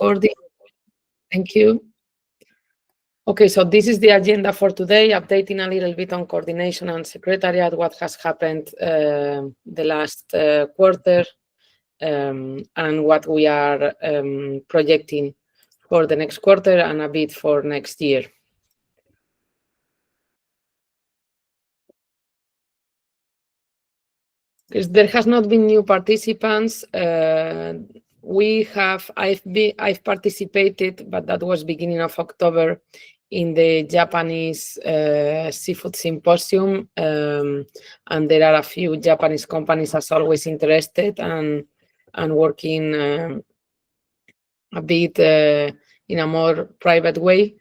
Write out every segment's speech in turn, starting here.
recording. Thank you. Okay, so this is the agenda for today, updating a little bit on coordination and secretariat, what has happened the last quarter, and what we are projecting for the next quarter and a bit for next year. Because there has not been new participants. I've participated, but that was beginning of October, in the Japanese seafood symposium, and there are a few Japanese companies, as always, interested and working a bit in a more private way.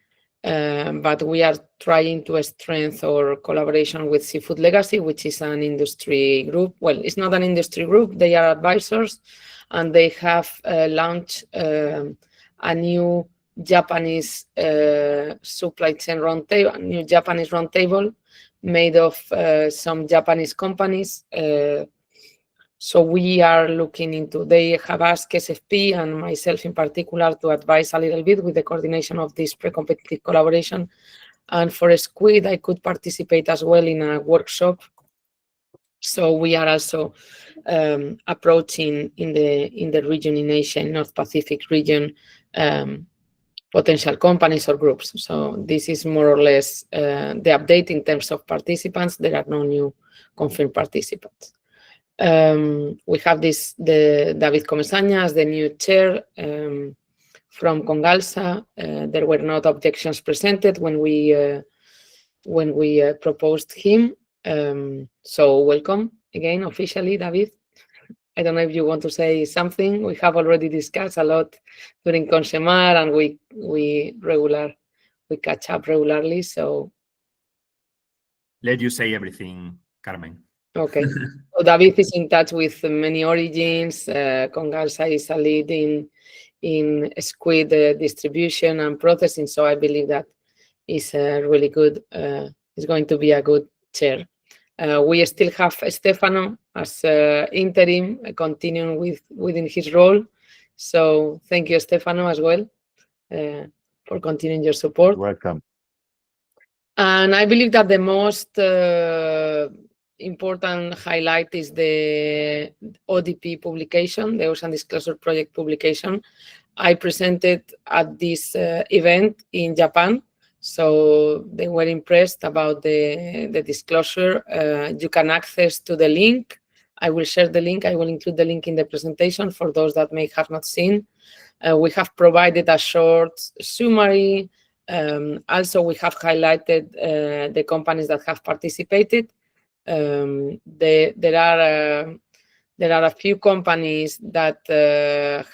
But we are trying to strengthen our collaboration with Seafood Legacy, which is an industry group. Well, it's not an industry group, they are advisors, and they have launched a new Japanese supply chain roundtable, a new Japanese roundtable made of some Japanese companies. So we are looking into, they have asked SFP and myself in particular to advise a little bit with the coordination of this pre-competitive collaboration. And for Squid, I could participate as well in a workshop. So we are also approaching in the region in Asia, in North Pacific region, potential companies or groups. So this is more or less the update in terms of participants. There are no new confirmed participants. We have the David Comesaña as the new chair from Congalsa. There were not objections presented when we proposed him. So welcome again officially, David. I don't know if you want to say something. We have already discussed a lot during Consemar, and we catch up regularly. So let you say everything, Carmen. Okay. So David is in touch with many origins. Congalsa is a lead in Squid distribution and processing. So I believe that is really good. It's going to be a good chair. We still have Stefano as interim, continuing within his role. So thank you, Stefano, as well, for continuing your support. Welcome. And I believe that the most important highlight is the ODP publication, the Ocean Disclosure Project publication. I presented at this event in Japan, so they were impressed about the disclosure. You can access to the link. I will share the link. I will include the link in the presentation for those that may have not seen. We have provided a short summary. Also, we have highlighted the companies that have participated. There are a few companies that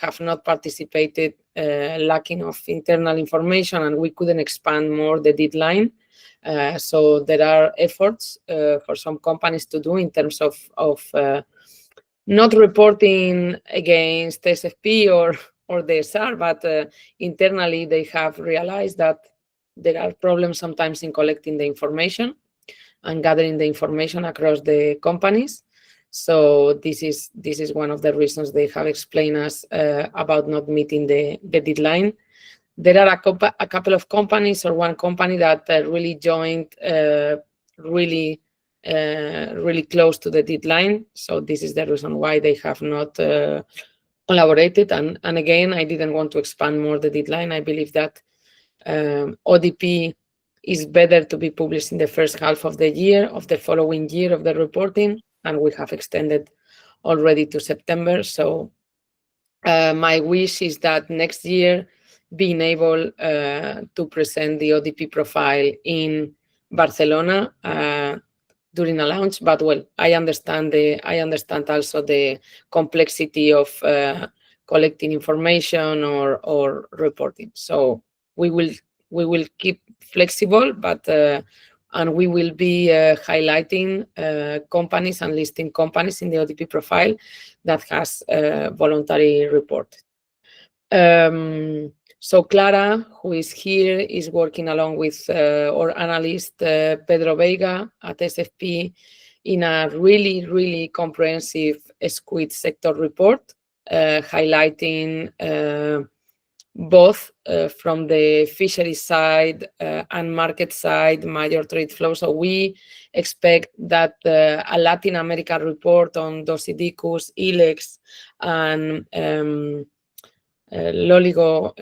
have not participated, lacking of internal information, and we couldn't expand more the deadline. So there are efforts for some companies to do in terms of not reporting against SFP or the SR, but internally they have realized that there are problems sometimes in collecting the information and gathering the information across the companies. So this is one of the reasons they have explained us about not meeting the deadline. There are a couple of companies, or one company that really joined really close to the deadline. So this is the reason why they have not collaborated. And again, I didn't want to expand more the deadline. I believe that ODP is better to be published in the first half of the year, of the following year of the reporting, and we have extended already to September. So my wish is that next year, being able to present the ODP profile in Barcelona during a launch. But well, I understand also the complexity of collecting information or reporting. So we will keep flexible, but and we will be highlighting companies and listing companies in the ODP profile that has voluntary reported. So Clara, who is here, is working along with our analyst Pedro Veiga at SFP in a really comprehensive Squid sector report, highlighting both from the fishery side and market side, major trade flow. So we expect that a Latin America report on Dosidicus, Ilex, and Loligo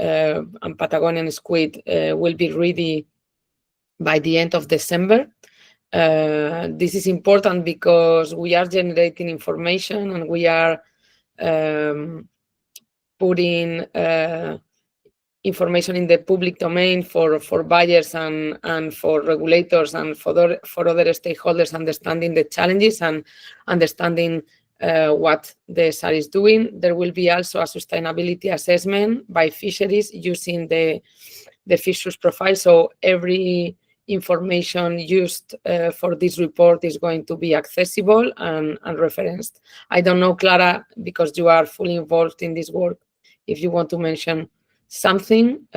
and Patagonian squid will be ready by the end of December. This is important because we are generating information and we are putting information in the public domain for buyers and for regulators and for other stakeholders, understanding the challenges and understanding what the SAR is doing. There will be also a sustainability assessment by fisheries using the fisheries profile. So every information used for this report is going to be accessible and referenced. I don't know, Clara, because you are fully involved in this work, if you want to mention something.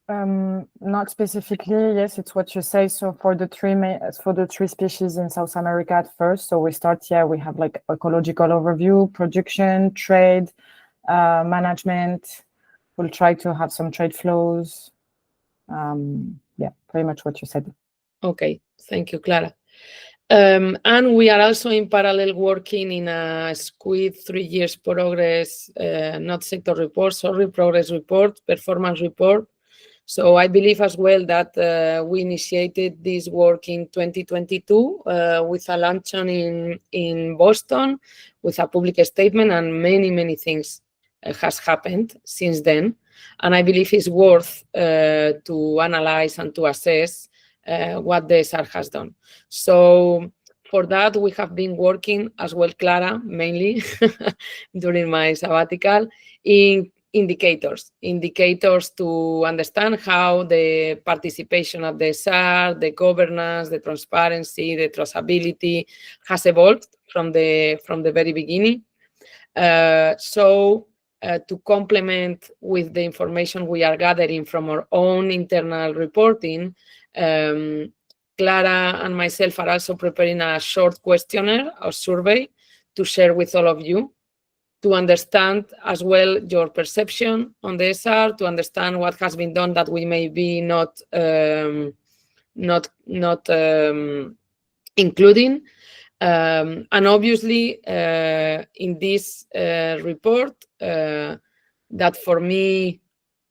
Not specifically. Yes, it's what you say. So for the three species in South America at first, so we start here. We have like ecological overview, production, trade, management. We'll try to have some trade flows. Yeah, pretty much what you said. Okay, thank you, Clara. And we are also in parallel working in a Squid 3 years progress, not sector report, sorry, progress report, performance report. So I believe as well that we initiated this work in 2022 with a luncheon in Boston with a public statement, and many things has happened since then. And I believe it's worth to analyze and to assess what the SAR has done. So for that, we have been working as well, Clara, mainly during my sabbatical, in indicators to understand how the participation of the SAR, the governance, the transparency, the traceability has evolved from the very beginning. To complement with the information we are gathering from our own internal reporting, Clara and myself are also preparing a short questionnaire or survey to share with all of you, to understand as well your perception on the SR, to understand what has been done that we may be not including. And obviously, in this report, that for me,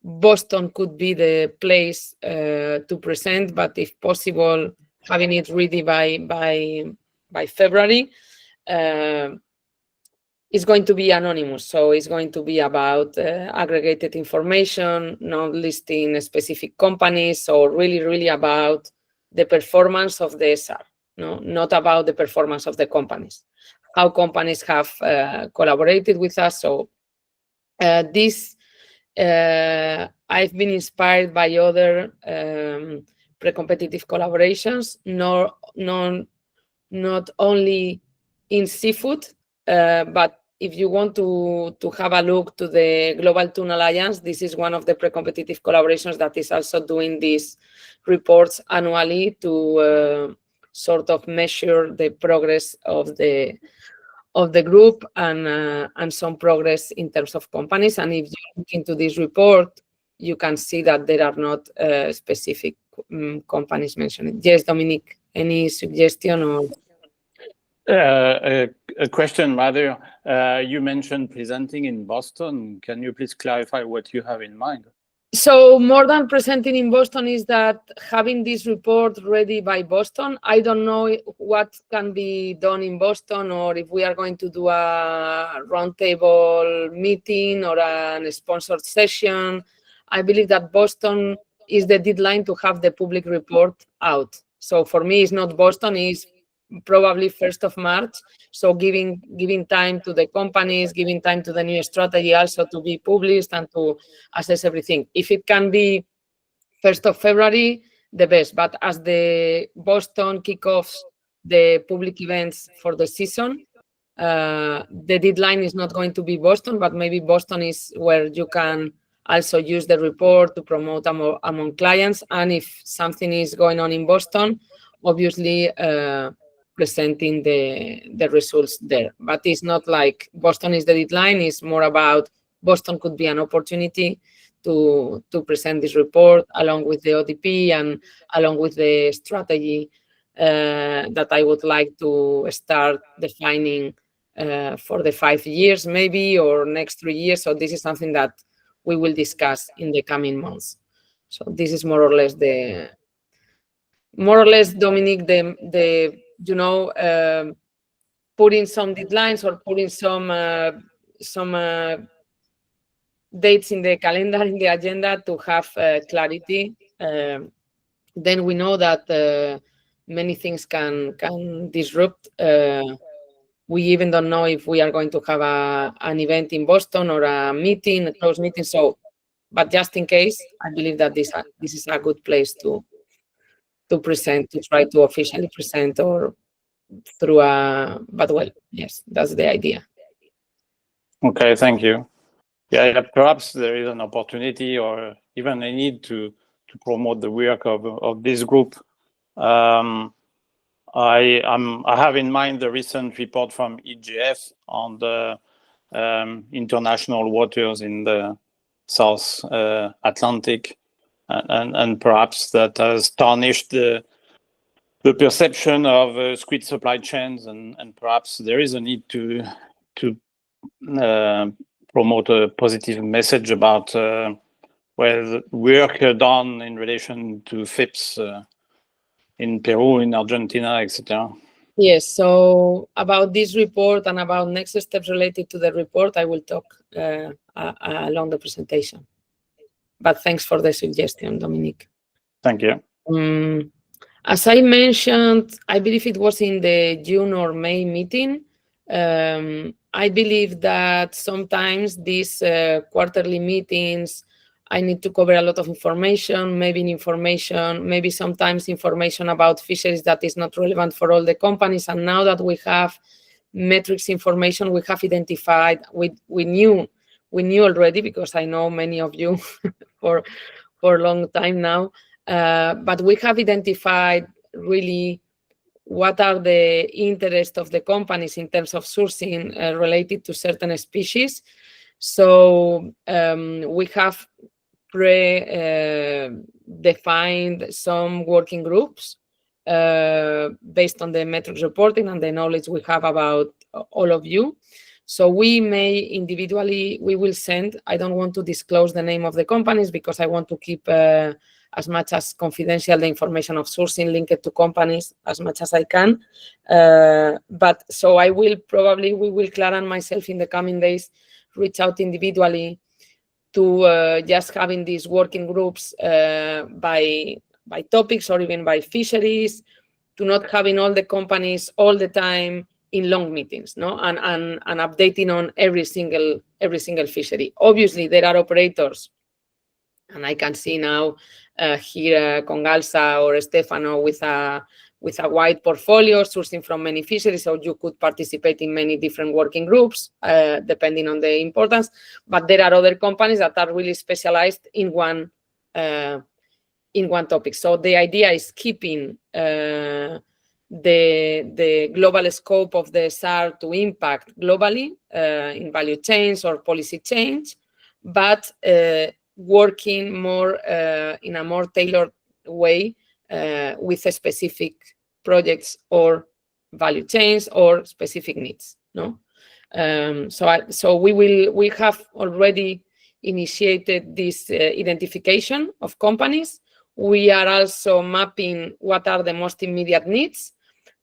Boston could be the place to present, but if possible, having it ready by February. It's going to be anonymous, so it's going to be about aggregated information, not listing specific companies, or really about the performance of the SR, not about the performance of the companies, how companies have collaborated with us. So this, I've been inspired by other pre-competitive collaborations, not only in seafood, but if you want to have a look to the Global Tuna Alliance, this is one of the pre-competitive collaborations that is also doing these reports annually to sort of measure the progress of the group and some progress in terms of companies. And if you look into this report, you can see that there are not specific companies mentioned. Yes, Dominique, any suggestion or? A question rather. You mentioned presenting in Boston. Can you please clarify what you have in mind? So more than presenting in Boston is that having this report ready by Boston. I don't know what can be done in Boston, or if we are going to do a roundtable meeting or a sponsored session. I believe that Boston is the deadline to have the public report out. So for me, it's not Boston, it's probably 1st of March. So giving time to the companies, giving time to the new strategy also to be published and to assess everything. If it can be 1st of February, the best. But as the Boston kickoffs the public events for the season, the deadline is not going to be Boston, but maybe Boston is where you can also use the report to promote among clients. And if something is going on in Boston, obviously presenting the results there. But it's not like Boston is the deadline, it's more about Boston could be an opportunity to present this report along with the ODP and along with the strategy that I would like to start defining for the 5 years maybe, or next 3 years. So this is something that we will discuss in the coming months. So this is more or less Dominique, putting some deadlines or putting some dates in the calendar, in the agenda, to have clarity. Then we know that many things can disrupt. We even don't know if we are going to have an event in Boston or a closed meeting. So, but just in case, I believe that this is a good place to present, to try to officially present, or through but well, yes, that's the idea. Okay, thank you. Yeah, perhaps there is an opportunity or even a need to promote the work of this group. I have in mind the recent report from EGF on the international waters in the South Atlantic, and perhaps that has tarnished the perception of squid supply chains, and perhaps there is a need to promote a positive message about work done in relation to FIPS in Peru, in Argentina, etc. Yes, so about this report and about next steps related to the report, I will talk along the presentation. But thanks for the suggestion, Dominique. Thank you. As I mentioned, I believe it was in the June or May meeting, I believe that sometimes these quarterly meetings, I need to cover a lot of information, maybe sometimes information about fisheries that is not relevant for all the companies. And now that we have metrics information, we have identified, we knew already, because I know many of you for a long time now, but we have identified really what are the interests of the companies in terms of sourcing related to certain species. So we have defined some working groups based on the metrics reporting and the knowledge we have about all of you. So we may individually, we will send, I don't want to disclose the name of the companies because I want to keep as much as confidential the information of sourcing linked to companies as much as I can. But so we will, Clara and myself, in the coming days, reach out individually to just having these working groups by topics or even by fisheries, to not having all the companies all the time in long meetings, no, and updating on every single fishery. Obviously, there are operators, and I can see now here Congalsa or Stefano with a wide portfolio sourcing from many fisheries, so you could participate in many different working groups depending on the importance. But there are other companies that are really specialized in one topic. So the idea is keeping the global scope of the SAR to impact globally in value chains or policy change, but working more in a more tailored way with a specific projects or value chains or specific needs. No, so we have already initiated this identification of companies. We are also mapping what are the most immediate needs,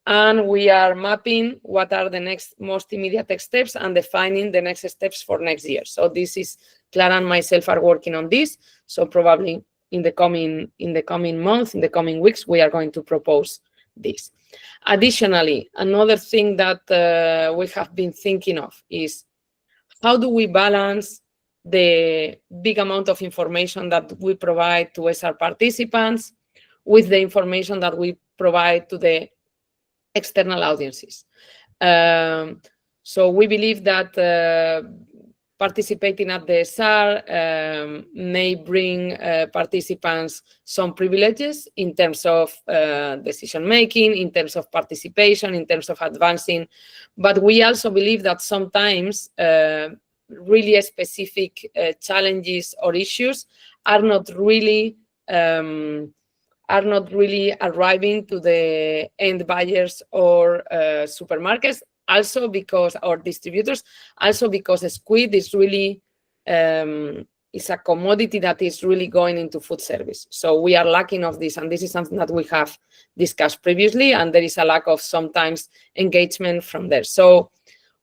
and we are mapping what are the next most immediate steps and defining the next steps for next year. So this is, Clara and myself are working on this. So probably in the coming months, in the coming weeks, we are going to propose this. Additionally, another thing that we have been thinking of is how do we balance the big amount of information that we provide to SR participants with the information that we provide to the external audiences. So we believe that participating at the SAR may bring participants some privileges in terms of decision-making, in terms of participation, in terms of advancing. But we also believe that sometimes really specific challenges or issues are not really arriving to the end buyers or supermarkets, also because our distributors, also because Squid is really is a commodity that is really going into food service. So we are lacking of this, and this is something that we have discussed previously, and there is a lack of sometimes engagement from there. So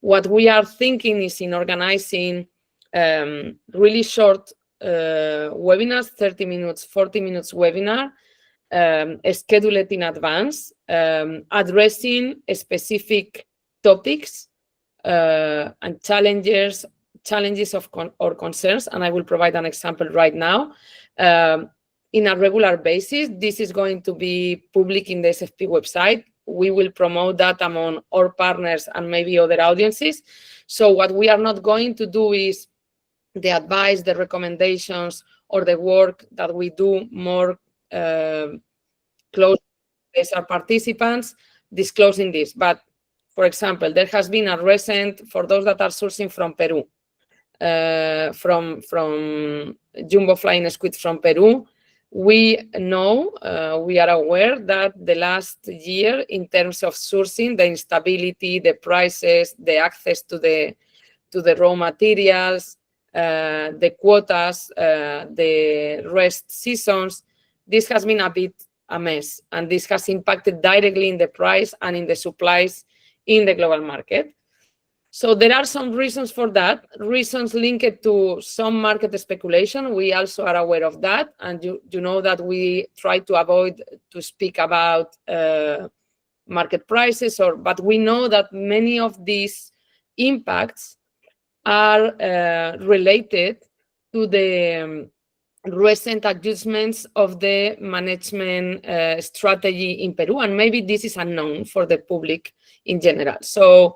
what we are thinking is in organizing really short webinars, 30 minutes, 40 minutes webinar, scheduled in advance, addressing specific topics and challenges or concerns, and I will provide an example right now. In a regular basis, this is going to be public in the SFP website. We will promote that among our partners and maybe other audiences. So what we are not going to do is the advice, the recommendations, or the work that we do more close to our participants disclosing this. But for example, there has been a recent, for those that are sourcing from Peru, from Jumbo Flying Squid from Peru, we know, we are aware that the last year, in terms of sourcing, the instability, the prices, the access to the raw materials, the quotas, the rest seasons, this has been a bit a mess, and this has impacted directly in the price and in the supplies in the global market. So there are some reasons for that, reasons linked to some market speculation. We also are aware of that, and you know that we try to avoid to speak about market prices, but we know that many of these impacts are related to the recent adjustments of the management strategy in Peru, and maybe this is unknown for the public in general. So,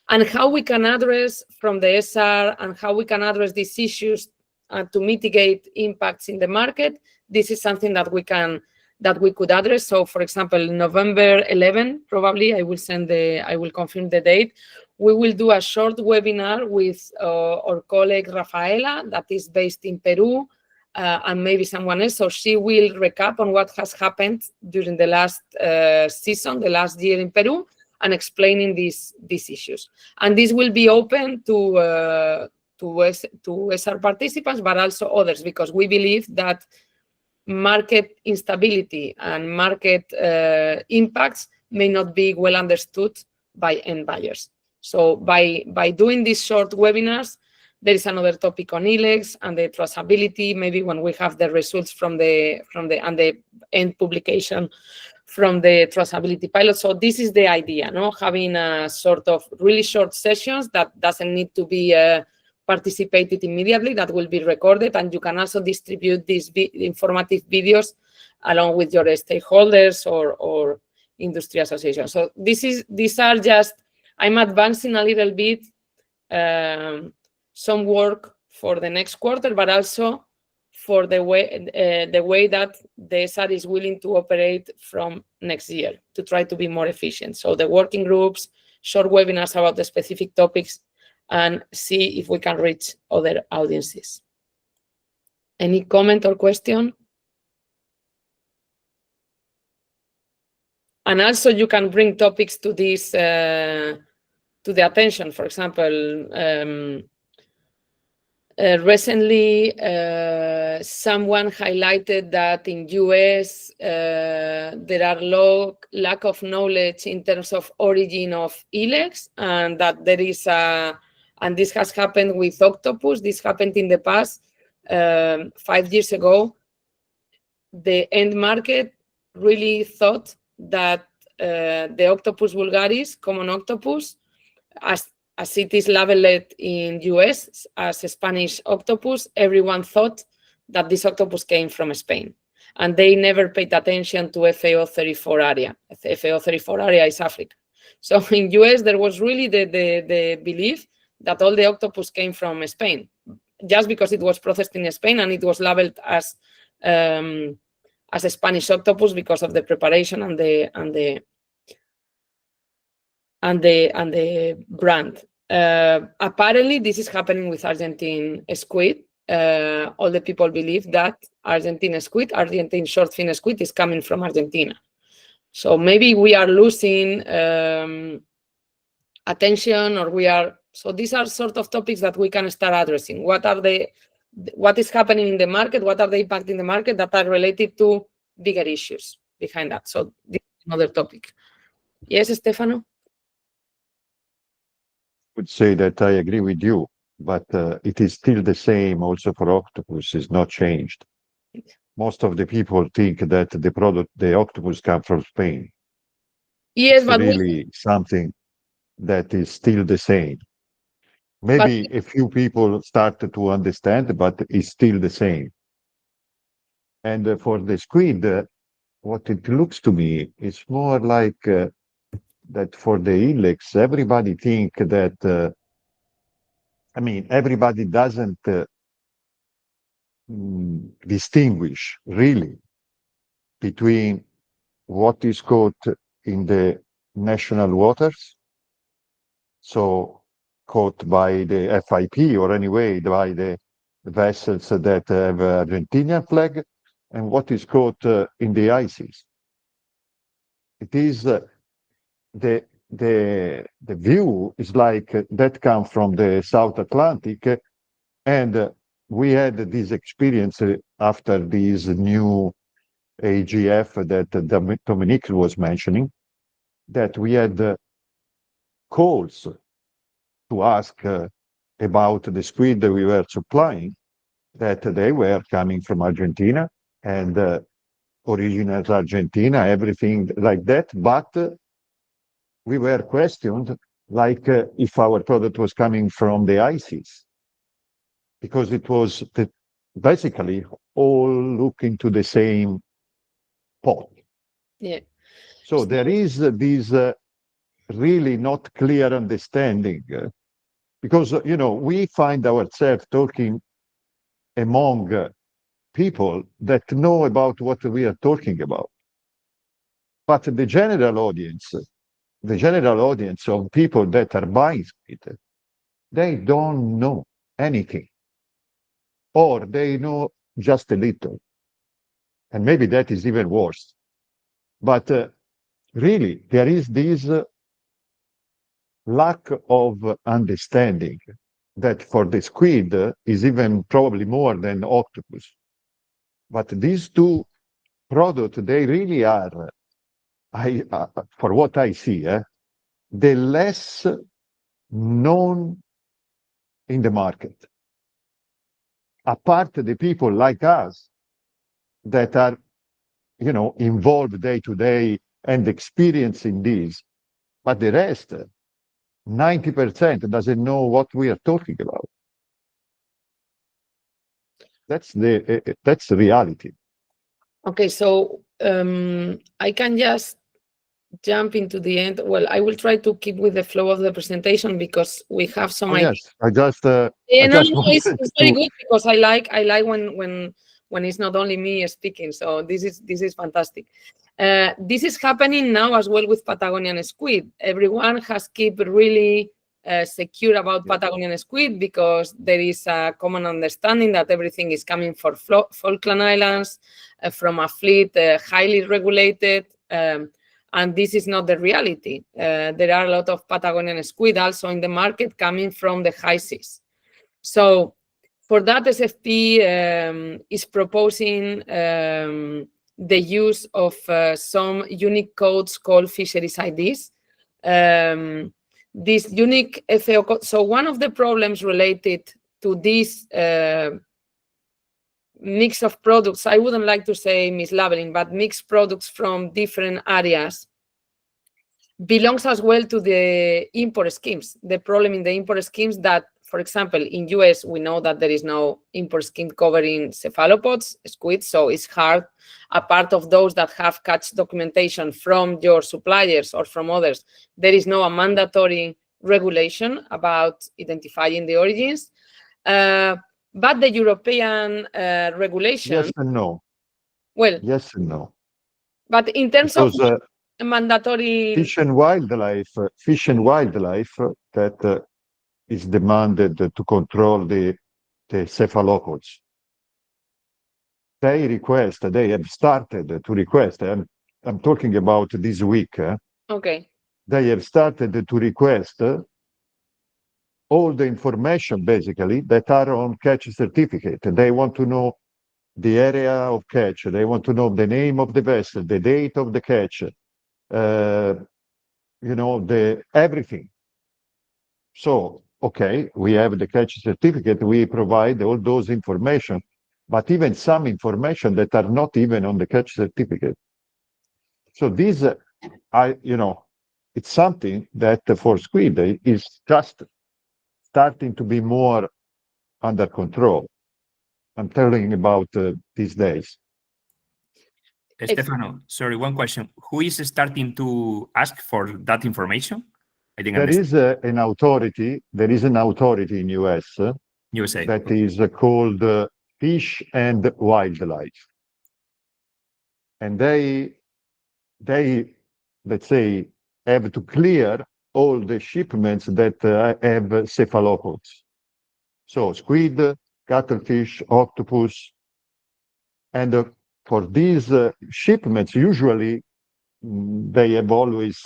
and how we can address from the SR and how we can address these issues to mitigate impacts in the market, this is something that we could address. So, for example, November 11, probably I will confirm the date. We will do a short webinar with our colleague Rafaela, that is based in Peru, and maybe someone else. So she will recap on what has happened during the last season, the last year in Peru, and explaining these issues. And this will be open to SR participants, but also others, because we believe that market instability and market impacts may not be well understood by end buyers. So by doing these short webinars, there is another topic on ILEX and the traceability, maybe when we have the results from the end publication from the traceability pilot. So this is the idea, no? Having a sort of really short sessions that doesn't need to be participated immediately, that will be recorded, and you can also distribute these informative videos along with your stakeholders or industry associations. So these are just, I'm advancing a little bit some work for the next quarter, but also for the way that the SR is willing to operate from next year to try to be more efficient. So the working groups, short webinars about the specific topics, and see if we can reach other audiences. Any comment or question? And also you can bring topics to this, to the attention. For example, recently, someone highlighted that in US, there are lack of knowledge in terms of origin of ILEX, and that there is and this has happened with octopus. This happened in the past, 5 years ago. The end market really thought that the Octopus vulgaris, common octopus, as it is labeled in US as a Spanish octopus, everyone thought that this octopus came from Spain. And they never paid attention to FAO 34 area. FAO 34 area is Africa. So in US, there was really the belief that all the octopus came from Spain, just because it was processed in Spain and it was labeled as a Spanish octopus because of the preparation and the brand. Apparently, this is happening with Argentine squid. All the people believe that Argentine shortfin squid is coming from Argentina. So maybe we are losing attention, or so these are sort of topics that we can start addressing. What is happening in the market? What are the impact in the market that are related to bigger issues behind that? So this is another topic. Yes, Stefano? Would say that I agree with you, but it is still the same also for octopus. It's not changed. Most of the people think that the octopus come from Spain. Yes, it's but really something that is still the same. Maybe a few people start to understand, but it's still the same. And for the squid, what it looks to me is more like that for the ilex, everybody think that, everybody doesn't distinguish really between what is caught in the national waters, so caught by the FIP or anyway by the vessels that have Argentinian flag, and what is caught in the ICES. It is the view is like that comes from the South Atlantic, and we had this experience after this new AGF that Dominique was mentioning, that we had calls to ask about the squid that we were supplying, that they were coming from Argentina and origin as Argentina, everything like that. But we were questioned like if our product was coming from the ICES, because it was basically all looking to the same pot. Yeah. So there is this really not clear understanding, because we find ourselves talking among people that know about what we are talking about, but the general audience of people that are buying it, they don't know anything, or they know just a little, and maybe that is even worse. But really, there is this lack of understanding that for the squid is even probably more than octopus. But these two products, they really are, for what I see, the less known in the market. Apart the people like us that are, involved day to day and experiencing this, but the rest, 90% doesn't know what we are talking about. That's the reality. Okay, so I can just jump into the end. Well, I will try to keep with the flow of the presentation because we have some ideas. Yes, I just it's very good because I like when it's not only me speaking. So this is fantastic. This is happening now as well with Patagonian squid. Everyone has kept really secure about Patagonian squid because there is a common understanding that everything is coming from Falkland Islands, from a fleet highly regulated. And this is not the reality. There are a lot of Patagonian squid also in the market coming from the high seas. So for that, SFP is proposing the use of some unique codes called fisheries IDs. This unique FAO code. So one of the problems related to this mix of products, I wouldn't like to say mislabeling, but mixed products from different areas, belongs as well to the import schemes. The problem in the import schemes that, for example, in US, we know that there is no import scheme covering cephalopods, squid, so it's hard. A part of those that have catch documentation from your suppliers or from others, there is no mandatory regulation about identifying the origins. But the European regulation... Yes and no. Well, yes and no. But in terms of mandatory... Fish and wildlife that is demanded to control the cephalopods. They have started to request, and I'm talking about this week. Okay. They have started to request all the information, basically, that are on catch certificate. They want to know the area of catch. They want to know the name of the vessel, the date of the catch, everything. So, okay, we have the catch certificate. We provide all those information, but even some information that are not even on the catch certificate. So these, it's something that for Squid is just starting to be more under control. I'm telling about these days. Stefano, sorry, one question. Who is starting to ask for that information? I didn't There understand. is an authority. There is an authority in US USA. that is called Fish and Wildlife, and they let's say have to clear all the shipments that have cephalopods. So squid, cuttlefish, octopus, and for these shipments, usually they have always,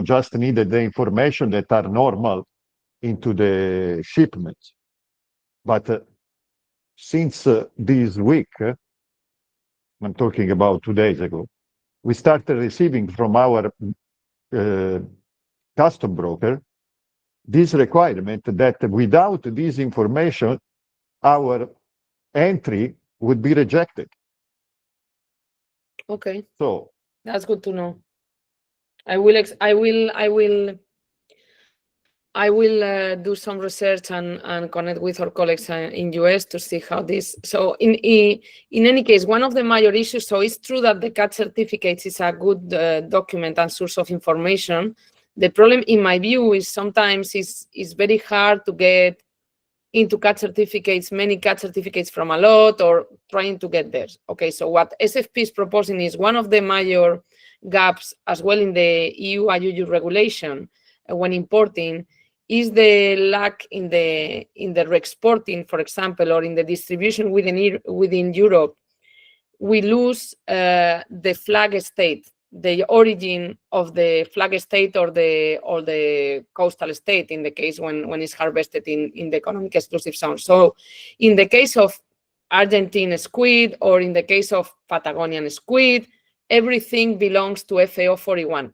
just needed the information that are normal into the shipments. But since this week, I'm talking about 2 days ago, we started receiving from our custom broker this requirement that without this information, our entry would be rejected. Okay. So That's good to know. I will do some research and connect with our colleagues in US to see how this. So in any case, one of the major issues. So it's true that the catch certificates is a good document and source of information. The problem, in my view, is sometimes it's very hard to get into catch certificates, many catch certificates from a lot, or trying to get there. Okay, so what SFP is proposing is one of the major gaps as well in the EU IUU regulation when importing is the lack in the re-exporting, for example, or in the distribution within Europe. We lose the flag state, the origin of the flag state or the coastal state in the case when it's harvested in the economic exclusive zone. So in the case of Argentine squid or in the case of Patagonian squid, everything belongs to FAO 41.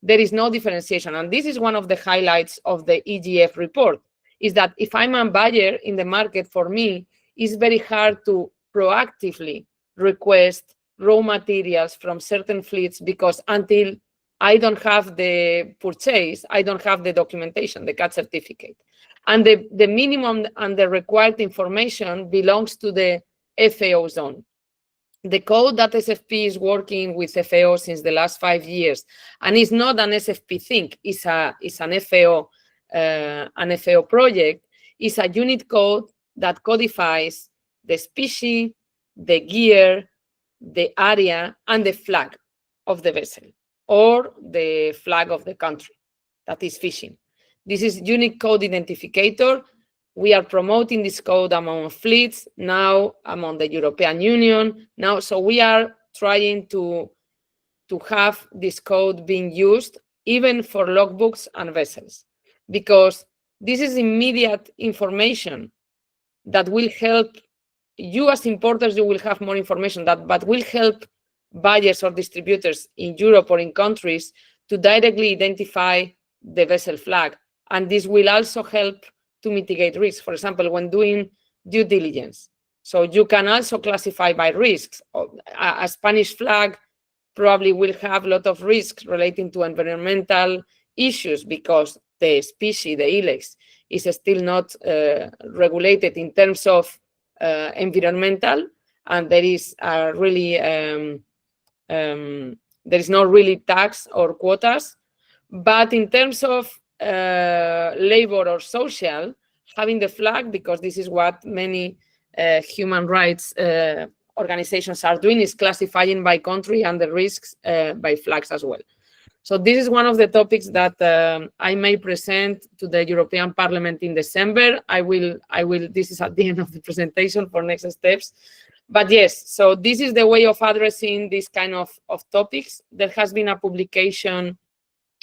There is no differentiation. And this is one of the highlights of the EGF report, is that if I'm a buyer in the market, for me, it's very hard to proactively request raw materials from certain fleets because until I don't have the purchase, I don't have the documentation, the catch certificate. And the minimum and the required information belongs to the FAO zone. The code that SFP is working with FAO since the last 5 years, and it's not an SFP thing, it's an FAO project, is a unit code that codifies the species, the gear, the area, and the flag of the vessel, or the flag of the country that is fishing. This is unique code identificator. We are promoting this code among fleets, now among the European Union. Now, so we are trying to have this code being used even for logbooks and vessels, because this is immediate information that will help you as importers. You will have more information but will help buyers or distributors in Europe or in countries to directly identify the vessel flag. And this will also help to mitigate risks, for example, when doing due diligence. So you can also classify by risks. A Spanish flag probably will have a lot of risks relating to environmental issues because the species, the ilex, is still not regulated in terms of environmental, and there is no really tax or quotas. But in terms of labor or social, having the flag, because this is what many human rights organizations are doing, is classifying by country and the risks by flags as well. So this is one of the topics that I may present to the European Parliament in December. I will, this is at the end of the presentation for next steps. But yes, so this is the way of addressing this kind of topics. There has been a publication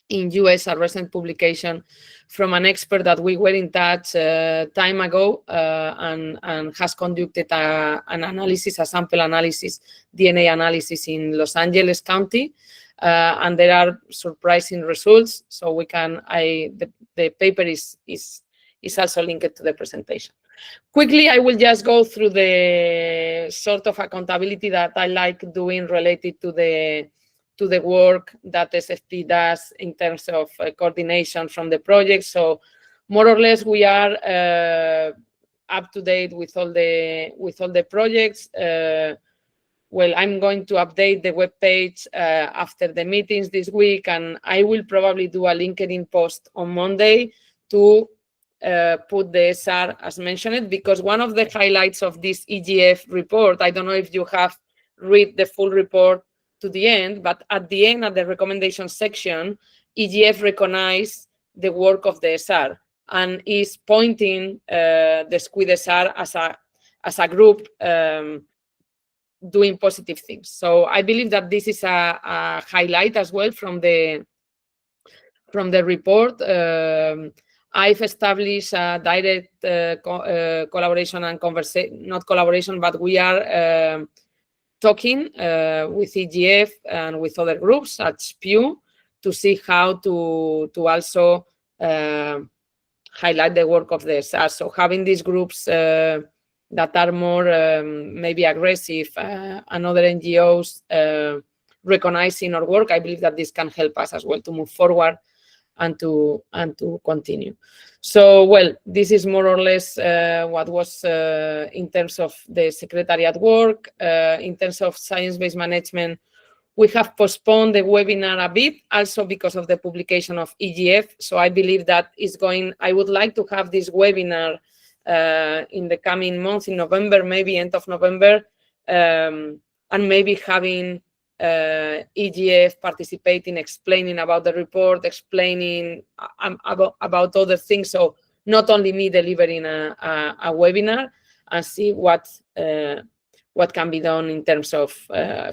in US, a recent publication from an expert that we were in touch time ago and has conducted an analysis, a sample analysis, DNA analysis in Los Angeles County. And there are surprising results. So we can, the paper is also linked to the presentation. Quickly, I will just go through the sort of accountability that I like doing related to the work that SFP does in terms of coordination from the project. So more or less, we are up to date with all the projects. Well, I'm going to update the webpage after the meetings this week, and I will probably do a LinkedIn post on Monday to put the SR as mentioned, because one of the highlights of this EGF report, I don't know if you have read the full report to the end, but at the end, at the recommendation section, EGF recognized the work of the SR and is pointing the Squid SR as a group doing positive things. So I believe that this is a highlight as well from the report. I've established a direct collaboration and conversation, not collaboration, but we are talking with EGF and with other groups such Pew to see how to also highlight the work of the SR. So having these groups that are more maybe aggressive and other NGOs recognizing our work, I believe that this can help us as well to move forward and to continue. So, well, this is more or less what was in terms of the Secretariat work. In terms of science-based management, we have postponed the webinar a bit, also because of the publication of EGF. So I believe that is going, I would like to have this webinar in the coming months, in November, maybe end of November, and maybe having EGF participating, explaining about the report, explaining about other things. So not only me delivering a webinar, and see what can be done in terms of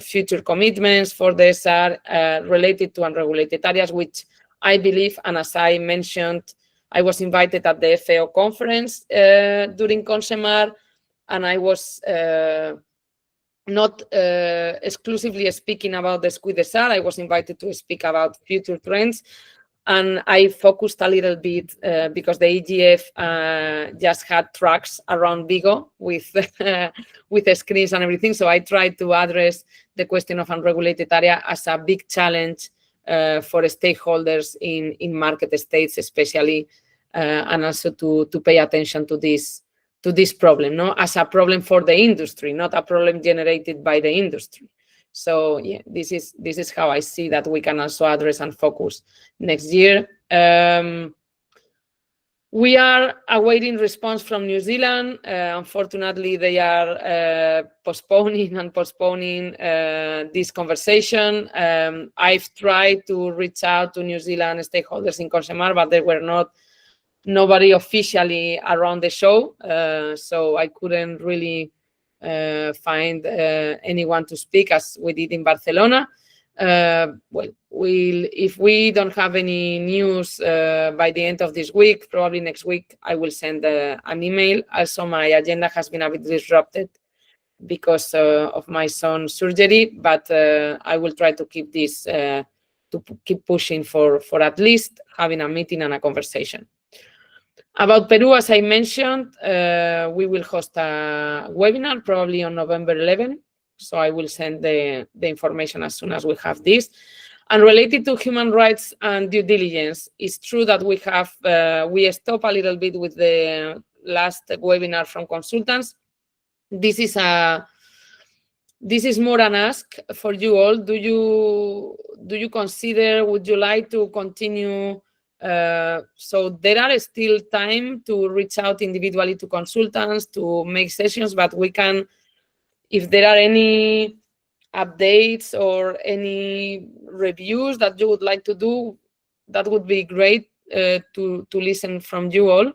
future commitments for the SR related to unregulated areas, which I believe, and as I mentioned, I was invited at the FAO conference during CONSEMAR, and I was not exclusively speaking about the Squid SR. I was invited to speak about future trends, and I focused a little bit because the EGF just had trucks around Vigo with the screens and everything. So I tried to address the question of unregulated area as a big challenge for stakeholders in market states, especially, and also to pay attention to this problem, no, as a problem for the industry, not a problem generated by the industry. So yeah, this is how I see that we can also address and focus next year. We are awaiting response from New Zealand. Unfortunately, they are postponing this conversation. I've tried to reach out to New Zealand stakeholders in CONSEMAR, but there were nobody officially around the show, so I couldn't really find anyone to speak as we did in Barcelona. Well, if we don't have any news by the end of this week, probably next week, I will send an email. Also, my agenda has been a bit disrupted because of my son's surgery, but I will try to keep this, to keep pushing for at least having a meeting and a conversation. About Peru, as I mentioned, we will host a webinar probably on November 11. So I will send the information as soon as we have this. And related to human rights and due diligence, it's true that we stopped a little bit with the last webinar from consultants. This is more an ask for you all. Do you consider, would you like to continue? So there are still time to reach out individually to consultants to make sessions, but we can, if there are any updates or any reviews that you would like to do, that would be great to listen from you all.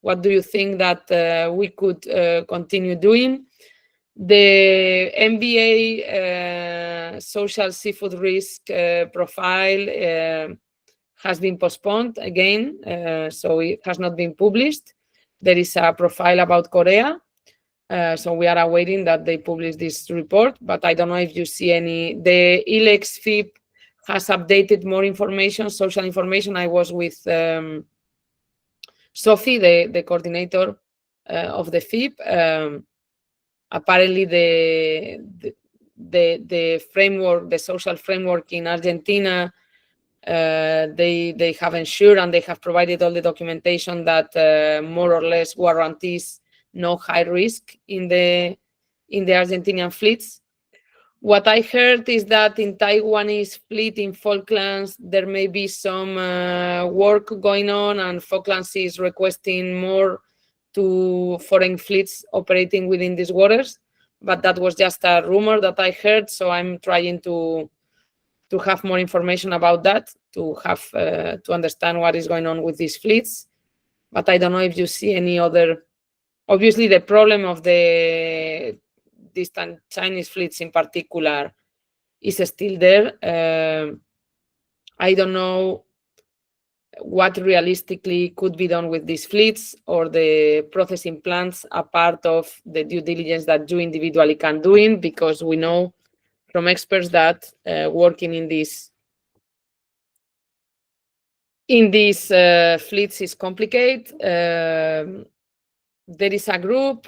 What do you think that we could continue doing? The MBA social seafood risk profile has been postponed again, so it has not been published. There is a profile about Korea, so we are awaiting that they publish this report, but I don't know if you see any. The ILEX FIP has updated more information, social information. I was with Sophie, the coordinator of the FIP. Apparently the framework, the social framework in Argentina, they have ensured and they have provided all the documentation that more or less guarantees no high risk in the Argentinian fleets. What I heard is that in Taiwanese fleet in Falklands, there may be some work going on, and Falklands is requesting more to foreign fleets operating within these waters. But that was just a rumor that I heard, so I'm trying to have more information about that, to have to understand what is going on with these fleets. But I don't know if you see any other. Obviously, the problem of the distant Chinese fleets in particular is still there. I don't know what realistically could be done with these fleets, or the processing plants are part of the due diligence that you individually can do in, because we know from experts that working in these fleets is complicated. There is a group,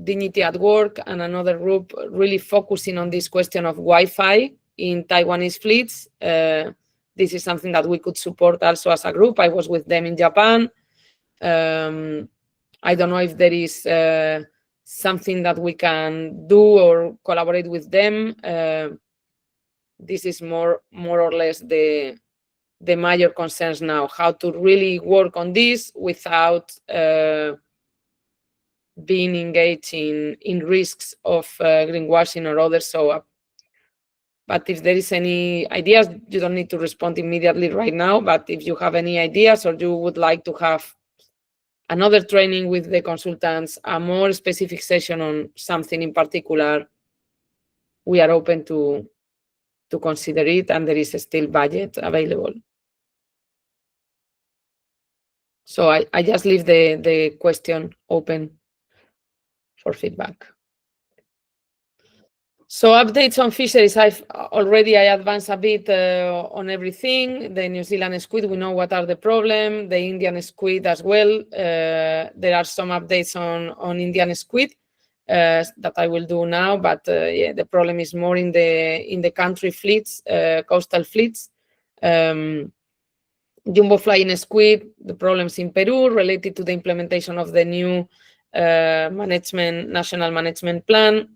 Dignity at Work, and another group really focusing on this question of Wi-Fi in Taiwanese fleets. This is something that we could support also as a group. I was with them in Japan. I don't know if there is something that we can do or collaborate with them. This is more or less the major concerns now, how to really work on this without being engaged in risks of greenwashing or others. So, but if there is any ideas, you don't need to respond immediately right now, but if you have any ideas, or you would like to have another training with the consultants, a more specific session on something in particular, we are open to consider it, and there is still budget available. So I just leave the question open for feedback. So updates on fisheries, I advanced a bit on everything. The New Zealand squid, we know what are the problem. The Indian squid as well. There are some updates on Indian squid that I will do now, but yeah, the problem is more in the country fleets, coastal fleets. Jumbo flying squid, the problems in Peru related to the implementation of the new national management plan,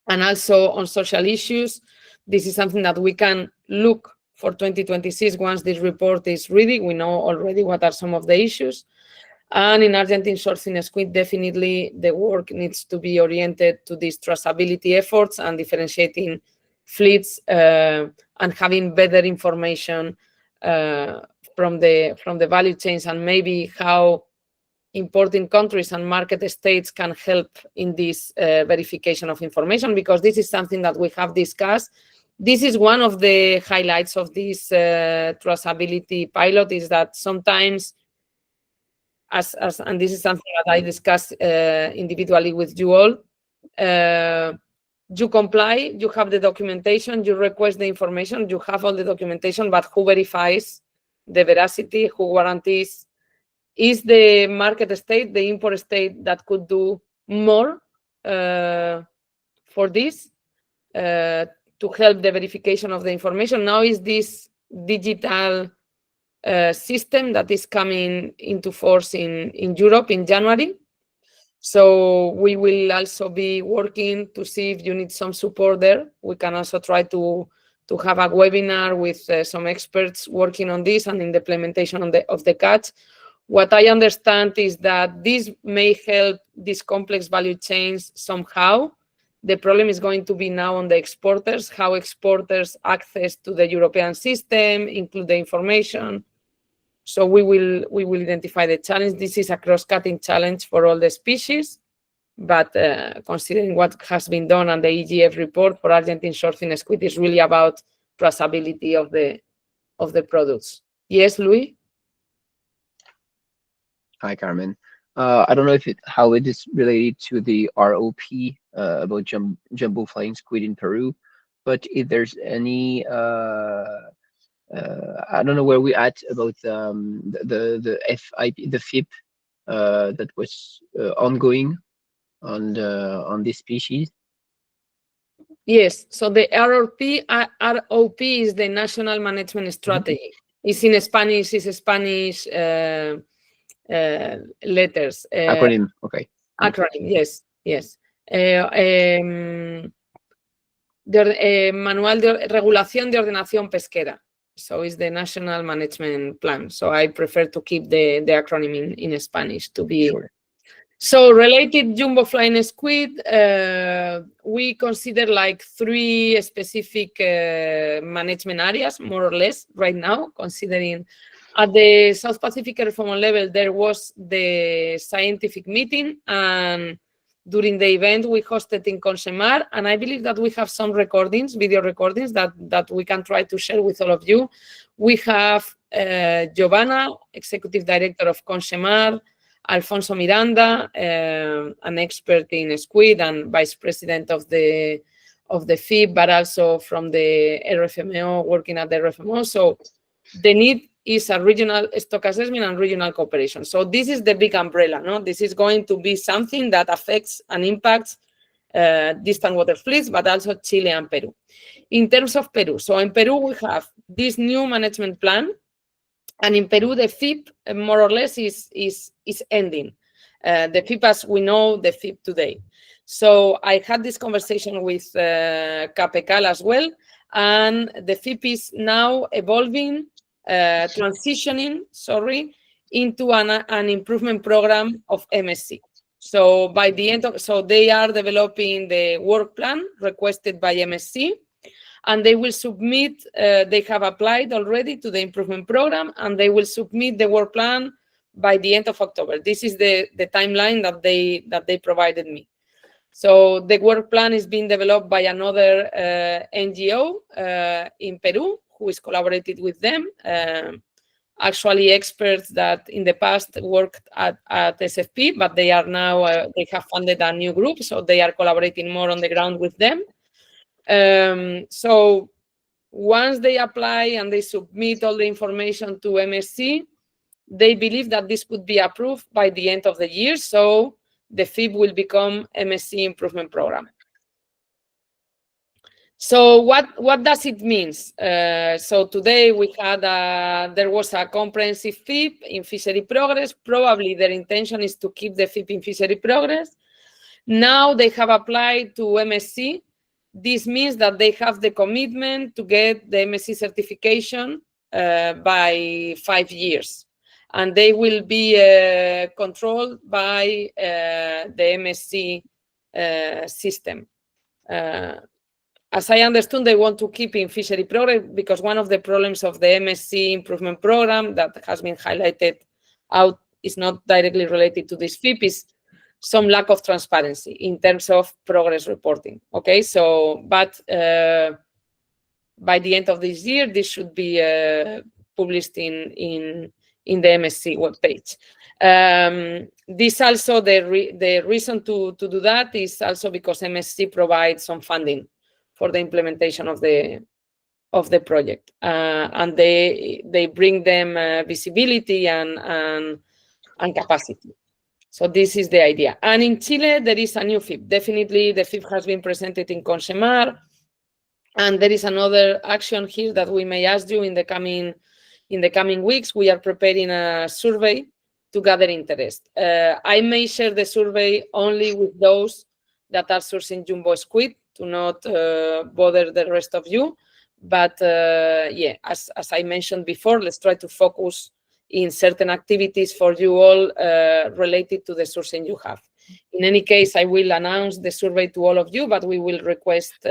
and also on social issues. This is something that we can look for 2026 once this report is ready. We know already what are some of the issues. And in Argentine sourcing squid, definitely the work needs to be oriented to these traceability efforts and differentiating fleets and having better information from the value chains, and maybe how importing countries and market states can help in this verification of information, because this is something that we have discussed. This is one of the highlights of this traceability pilot, is that sometimes, and this is something that I discussed individually with you all, you comply, you have the documentation, you request the information, you have all the documentation, but who verifies the veracity, who guarantees? Is the market state, the import state, that could do more for this to help the verification of the information? Now is this digital system that is coming into force in Europe in January. So we will also be working to see if you need some support there. We can also try to have a webinar with some experts working on this and in the implementation of the catch. What I understand is that this may help these complex value chains somehow. The problem is going to be now on the exporters, how exporters access to the European system, include the information. So we will identify the challenge. This is a cross-cutting challenge for all the species, but considering what has been done on the EGF report for Argentine sourcing squid is really about traceability of the products. Yes, Louis? Hi, Carmen. I don't know how it is related to the ROP about jumbo flying squid in Peru, but if there's any, I don't know where we at about the FIP that was ongoing on this species. Yes. So the ROP is the National Management Strategy. It's in Spanish. It's Spanish letters. Acronym. Okay. Acronym. Yes. Manual de Regulación de Ordenación Pesquera. So it's the National Management Plan. So I prefer to keep the acronym in Spanish to be. Sure. So related jumbo flying squid, we consider like 3 specific management areas, more or less, right now, considering at the South Pacific Reform level, there was the scientific meeting, and during the event we hosted in Consemar, and I believe that we have some recordings, video recordings that we can try to share with all of you. We have Giovanna, Executive Director of Consemar, Alfonso Miranda, an expert in squid and Vice President of the FIP, but also from the RFMO, working at the RFMO. So the need is a regional stock assessment and regional cooperation. So this is the big umbrella, no? This is going to be something that affects and impacts distant water fleets, but also Chile and Peru. In terms of Peru, so in Peru we have this new management plan, and in Peru the FIP more or less is ending. The FIP, as we know, the FIP today. So I had this conversation with CAPECAL as well, and the FIP is now evolving, transitioning, into an improvement program of MSC. So by the end of, so they are developing the work plan requested by MSC, and they will submit, they have applied already to the improvement program, and they will submit the work plan by the end of October. This is the timeline that they provided me. So the work plan is being developed by another NGO in Peru, who is collaborated with them. Actually, experts that in the past worked at SFP, but they are now, they have funded a new group, so they are collaborating more on the ground with them. So once they apply and they submit all the information to MSC, they believe that this could be approved by the end of the year. So the FIP will become MSC Improvement Program. So what does it mean? So today we had there was a comprehensive FIP in fishery progress. Probably their intention is to keep the FIP in fishery progress. Now they have applied to MSC. This means that they have the commitment to get the MSC certification by 5 years. And they will be controlled by the MSC system. As I understood, they want to keep in fishery progress because one of the problems of the MSC improvement program that has been highlighted out is not directly related to this FIP, is some lack of transparency in terms of progress reporting. Okay, so, but by the end of this year, this should be published in the MSC webpage. This also, the reason to do that is also because MSC provides some funding for the implementation of the project, and they bring them visibility and capacity. So this is the idea. And in Chile, there is a new FIP. Definitely, the FIP has been presented in Consemar, and there is another action here that we may ask you in the coming weeks. We are preparing a survey to gather interest. I may share the survey only with those that are sourcing jumbo squid, to not bother the rest of you. But yeah, as I mentioned before, let's try to focus in certain activities for you all related to the sourcing you have. In any case, I will announce the survey to all of you, but we will request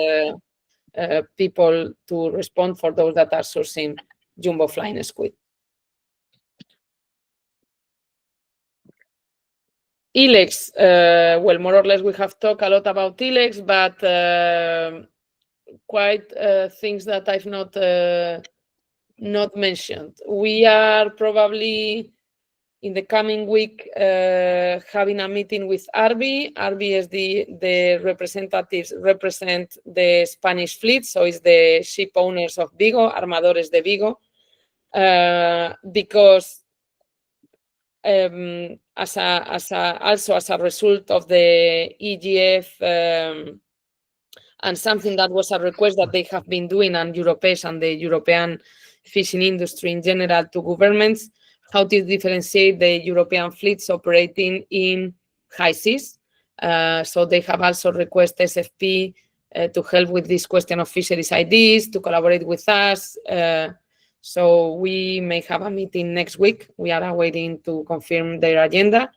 people to respond for those that are sourcing jumbo flying squid. ILEX, well, more or less we have talked a lot about ILEX, but quite things that I've not mentioned. We are probably in the coming week having a meeting with ARBI. ARBI is the representatives represent the Spanish fleet, so it's the ship owners of Vigo, Armadores de Vigo, because also as a result of the EGF and something that was a request that they have been doing, and Europeans and the European fishing industry in general to governments, how to differentiate the European fleets operating in high seas. So they have also requested SFP to help with this question of fisheries IDs, to collaborate with us. So we may have a meeting next week. We are awaiting to confirm their agenda.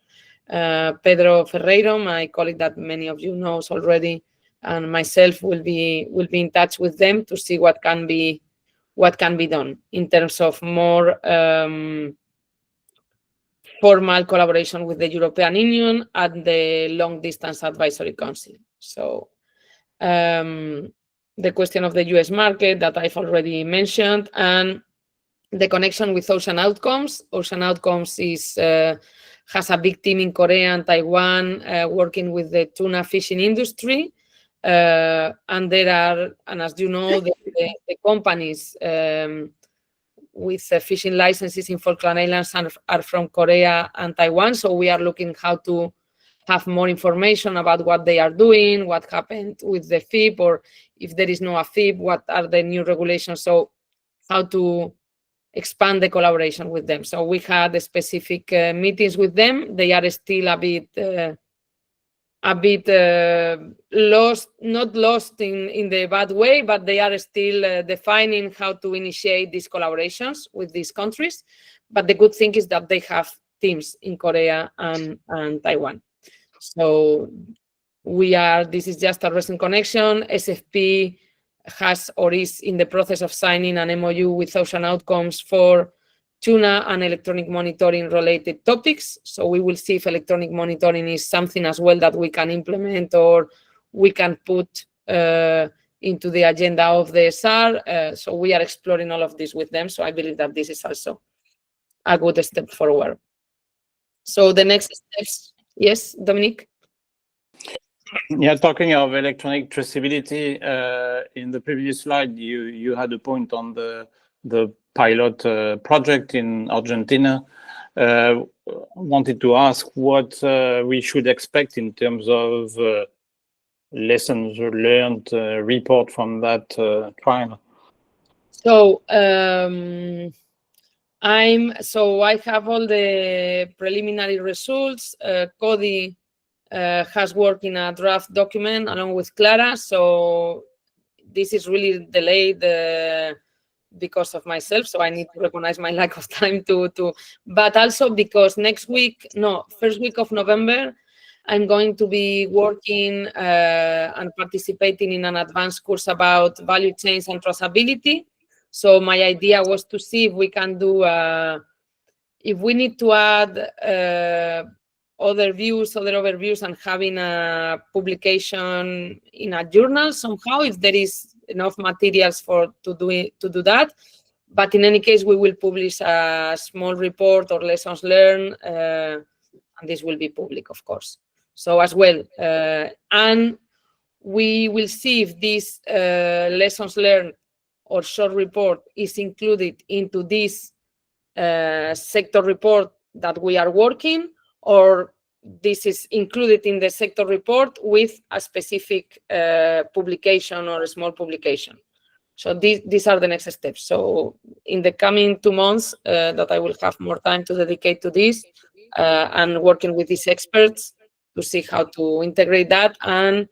Pedro Ferreiro, my colleague that many of you know already, and myself will be in touch with them to see what can be done in terms of more formal collaboration with the European Union and the Long Distance Advisory Council. So the question of the US market that I've already mentioned, and the connection with Ocean Outcomes. Ocean Outcomes has a big team in Korea and Taiwan working with the tuna fishing industry. And as you know, the companies with fishing licenses in Falkland Islands are from Korea and Taiwan. So we are looking how to have more information about what they are doing, what happened with the FIP, or if there is no FIP, what are the new regulations. So how to expand the collaboration with them. So we had specific meetings with them. They are still a bit lost, not lost in the bad way, but they are still defining how to initiate these collaborations with these countries. But the good thing is that they have teams in Korea and Taiwan. So this is just a recent connection. SFP has or is in the process of signing an MOU with Ocean Outcomes for tuna and electronic monitoring related topics. So we will see if electronic monitoring is something as well that we can implement or we can put into the agenda of the SAR. So we are exploring all of this with them. So I believe that this is also a good step forward. So the next steps, yes, Dominique? Yeah, talking of electronic traceability, in the previous slide, you had a point on the pilot project in Argentina. Wanted to ask what we should expect in terms of lessons learned report from that trial. So I have all the preliminary results. Cody has worked in a draft document along with Clara. So this is really delayed because of myself. So I need to recognize my lack of time but also because first week of November, I'm going to be working and participating in an advanced course about value chains and traceability. So my idea was to see if we can do, if we need to add other overviews and having a publication in a journal somehow, if there is enough materials to do that. But in any case, we will publish a small report or lessons learned, and this will be public, of course. So as well, and we will see if this lessons learned or short report is included into this sector report that we are working, or this is included in the sector report with a specific publication or a small publication. So these are the next steps. So in the coming 2 months that I will have more time to dedicate to this and working with these experts to see how to integrate that, and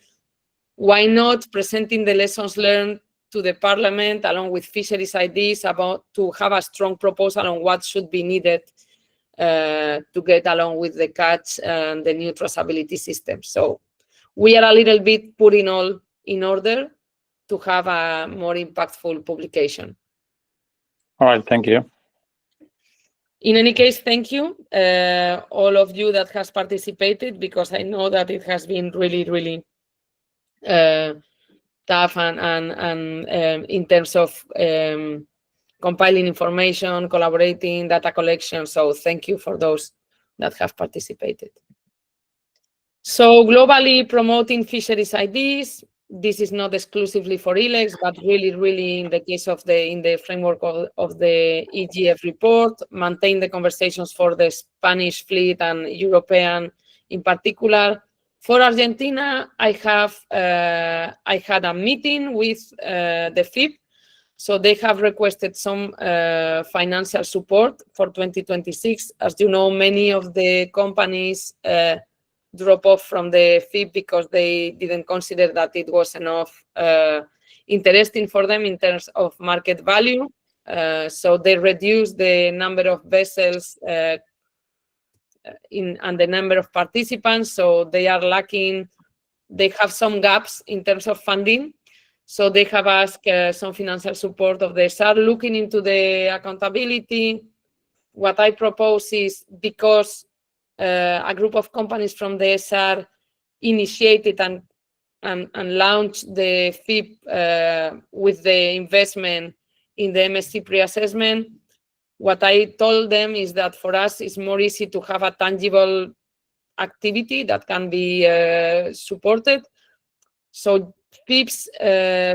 why not presenting the lessons learned to the Parliament along with fisheries IDs about to have a strong proposal on what should be needed to get along with the catch and the new traceability system. So we are a little bit putting all in order to have a more impactful publication. All right, thank you. In any case, thank you, all of you that has participated, because I know that it has been really, really tough and in terms of compiling information, collaborating, data collection. So thank you for those that have participated. So globally promoting fisheries IDs. This is not exclusively for ILEX, but really, really in the case of in the framework of the EGF report, maintain the conversations for the Spanish fleet and European in particular. For Argentina, I had a meeting with the FIP. So they have requested some financial support for 2026. As you know, many of the companies drop off from the FIP because they didn't consider that it was enough interesting for them in terms of market value. So they reduced the number of vessels and the number of participants. So they are lacking, they have some gaps in terms of funding. So they have asked some financial support of the SAR looking into the accountability. What I propose is, because a group of companies from the SR initiated and launched the FIP with the investment in the MSC pre-assessment. What I told them is that for us, it's more easy to have a tangible activity that can be supported. So FIPS,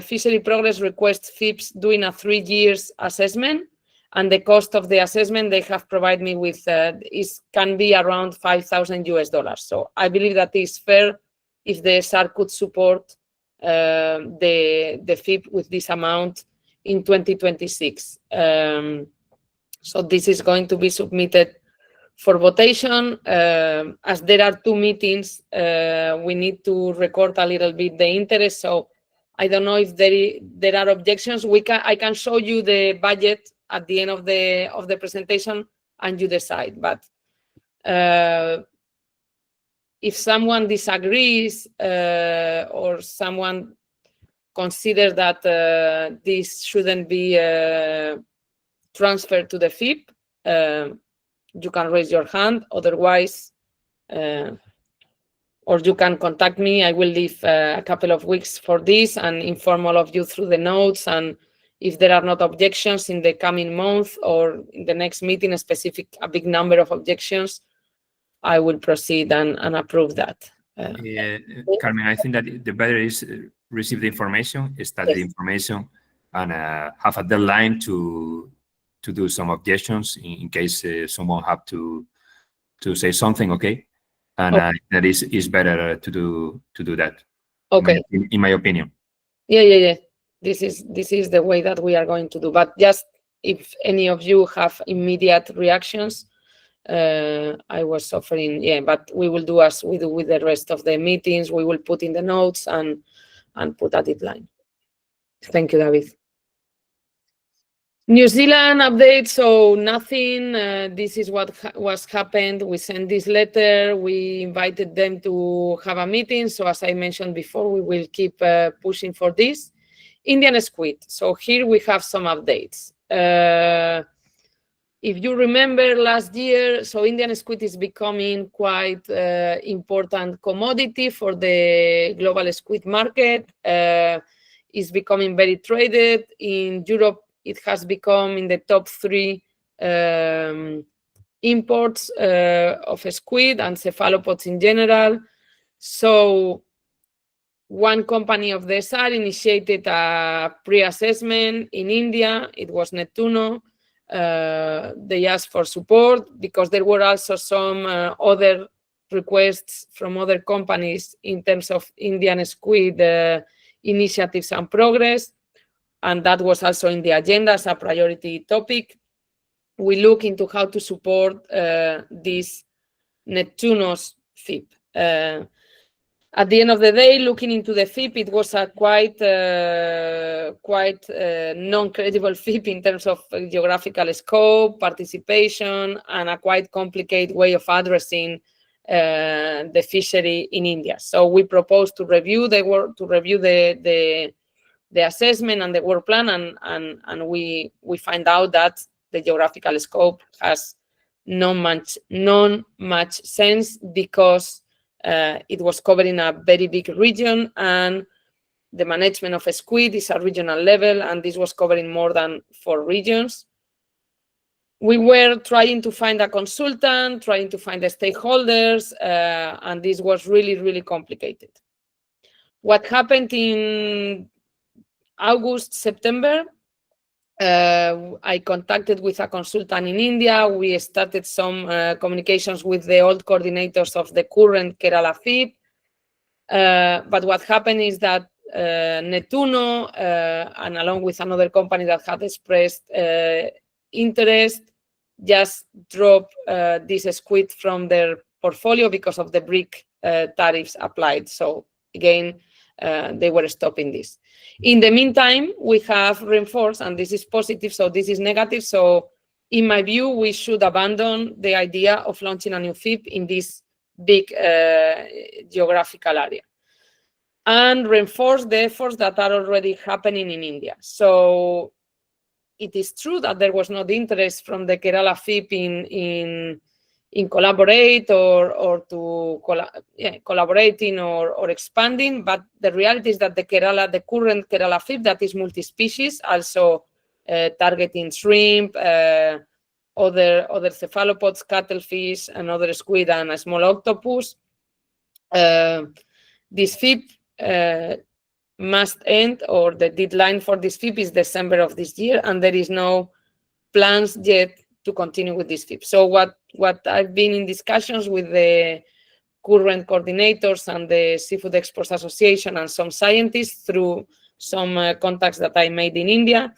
Fishery Progress requests FIPS doing a 3 years assessment. And the cost of the assessment they have provided me with can be around $5,000. So I believe that is fair if the SR could support the FIP with this amount in 2026. So this is going to be submitted for votation. As there are 2 meetings, we need to record a little bit the interest. So I don't know if there are objections. I can show you the budget at the end of the presentation and you decide. But if someone disagrees or someone considers that this shouldn't be transferred to the FIP, you can raise your hand. Otherwise, or you can contact me. I will leave a couple of weeks for this and inform all of you through the notes. And if there are not objections in the coming month or in the next meeting, a big number of objections, I will proceed and approve that. Carmen, I think that the better is receive the information, study the information, and have a deadline to do some objections in case someone have to say something. Okay, and that is better to do that. Okay. In my opinion. Yeah. This is the way that we are going to do. But just if any of you have immediate reactions, I was suffering. Yeah, but we will do as we do with the rest of the meetings. We will put in the notes and put a deadline. Thank you, David. New Zealand update, so nothing. This is what was happened. We sent this letter. We invited them to have a meeting. So as I mentioned before, we will keep pushing for this. Indian squid. So here we have some updates. If you remember last year, so Indian squid is becoming quite important commodity for the global squid market. It's becoming very traded. In Europe, it has become in the top 3 imports of squid and cephalopods in general. So one company of the SAR initiated a pre-assessment in India. It was Nettuno. They asked for support because there were also some other requests from other companies in terms of Indian squid initiatives and progress. And that was also in the agenda as a priority topic. We look into how to support this Nettuno's FIP. At the end of the day, looking into the FIP, it was a quite non-credible FIP in terms of geographical scope, participation, and a quite complicated way of addressing the fishery in India. So we proposed to review the work, to review the assessment and the work plan, and we find out that the geographical scope has non-much sense, because it was covering a very big region, and the management of a squid is a regional level, and this was covering more than 4 regions. We were trying to find a consultant, trying to find the stakeholders, and this was really, really complicated. What happened in August, September, I contacted with a consultant in India. We started some communications with the old coordinators of the current Kerala FIP. But what happened is that Netuno, and along with another company that had expressed interest, just dropped this squid from their portfolio because of the BRIC tariffs applied. So again, they were stopping this. In the meantime, we have reinforced, and this is positive, so this is negative. So in my view, we should abandon the idea of launching a new FIP in this big geographical area, and reinforce the efforts that are already happening in India. So it is true that there was not interest from the Kerala FIP in collaborate or to collaborating or expanding, but the reality is that the current Kerala FIP, that is multi-species, also targeting shrimp, other cephalopods, cuttlefish, and other squid and a small octopus. This FIP must end, or the deadline for this FIP is December of this year, and there is no plans yet to continue with this FIP. So what I've been in discussions with the current coordinators and the Seafood Exports Association and some scientists through some contacts that I made in India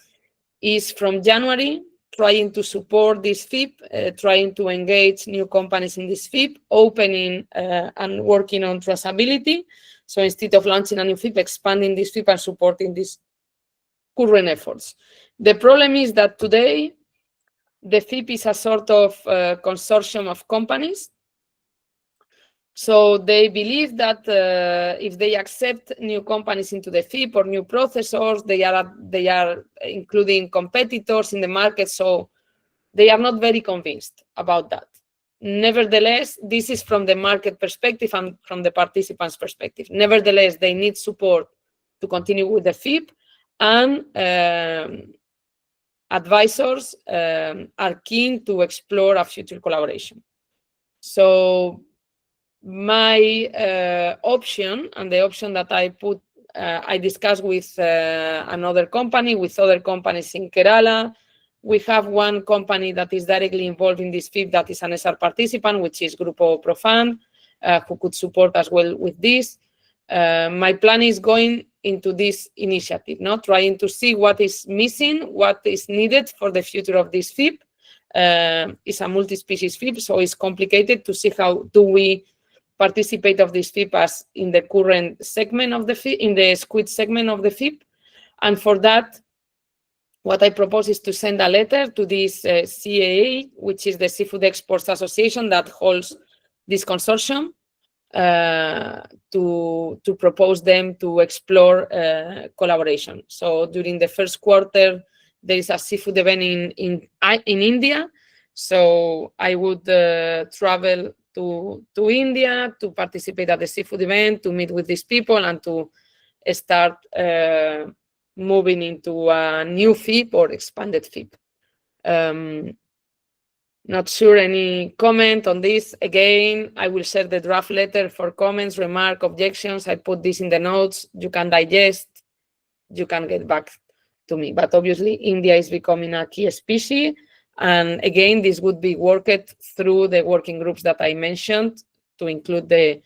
is from January trying to support this FIP, trying to engage new companies in this FIP, opening and working on traceability. So instead of launching a new FIP, expanding this FIP and supporting these current efforts. The problem is that today, the FIP is a sort of consortium of companies. So they believe that if they accept new companies into the FIP or new processors, they are including competitors in the market. So they are not very convinced about that. Nevertheless, this is from the market perspective and from the participants' perspective. Nevertheless, they need support to continue with the FIP, and advisors are keen to explore a future collaboration. So my option, and the option that I discussed with another company, with other companies in Kerala. We have one company that is directly involved in this FIP that is an SR participant, which is Grupo Profund, who could support as well with this. My plan is going into this initiative, trying to see what is missing, what is needed for the future of this FIP. It's a multi-species FIP, so it's complicated to see how do we participate of this FIP as in the current segment of the FIP, in the squid segment of the FIP. And for that, what I propose is to send a letter to this CAA, which is the Seafood Exports Association that holds this consortium, to propose them to explore collaboration. So during the first quarter, there is a seafood event in India. So I would travel to India to participate at the seafood event, to meet with these people, and to start moving into a new FIP or expanded FIP. Not sure any comment on this. Again, I will share the draft letter for comments, remarks, objections. I put this in the notes. You can digest. You can get back to me. But obviously, India is becoming a key species. And again, this would be worked through the working groups that I mentioned to include the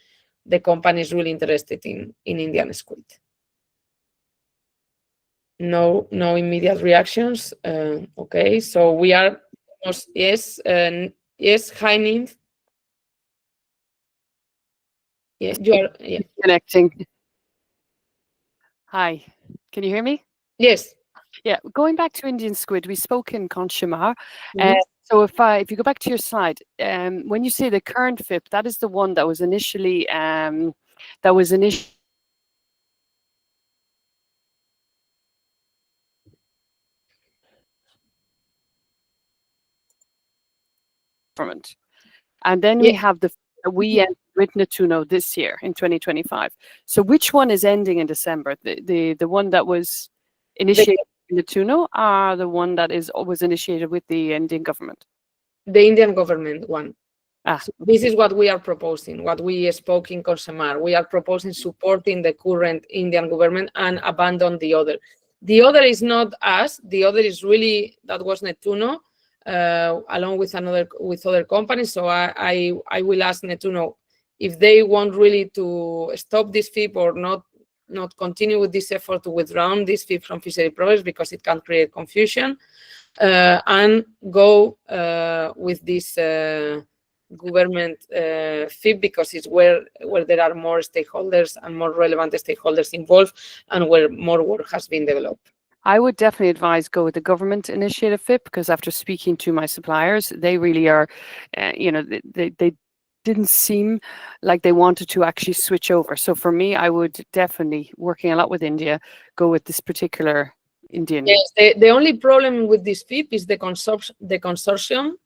companies really interested in Indian squid. No immediate reactions. Okay, so we are almost, yes, Heining. Yes, you are. Yeah. Connecting. Hi, can you hear me? Yes. Yeah, going back to Indian squid, we spoke in Conchimar. Mhm. So if you go back to your slide, when you say the current FIP, that is the one that was initially government, and then we Yeah. have we end with Natuno this year in 2025. So which one is ending in December? The one that was initiated in Natuno, or the one that was initiated with the Indian government? The Indian government one. Ah. So this is what we are proposing, what we spoke in Consemar. We are proposing supporting the current Indian government and abandon the other. The other is not us. The other is really, that was Netuno, along with other companies. So I will ask Netuno if they want really to stop this FIP or not continue with this effort to withdraw this FIP from fishery progress, because it can create confusion, and go with this government FIP, because it's where there are more stakeholders and more relevant stakeholders involved, and where more work has been developed. I would definitely advise go with the government initiative FIP, because after speaking to my suppliers, they really are, they didn't seem like they wanted to actually switch over. So for me, I would definitely, working a lot with India, go with this particular Indian. Yes, the only problem with this FIP is the consortium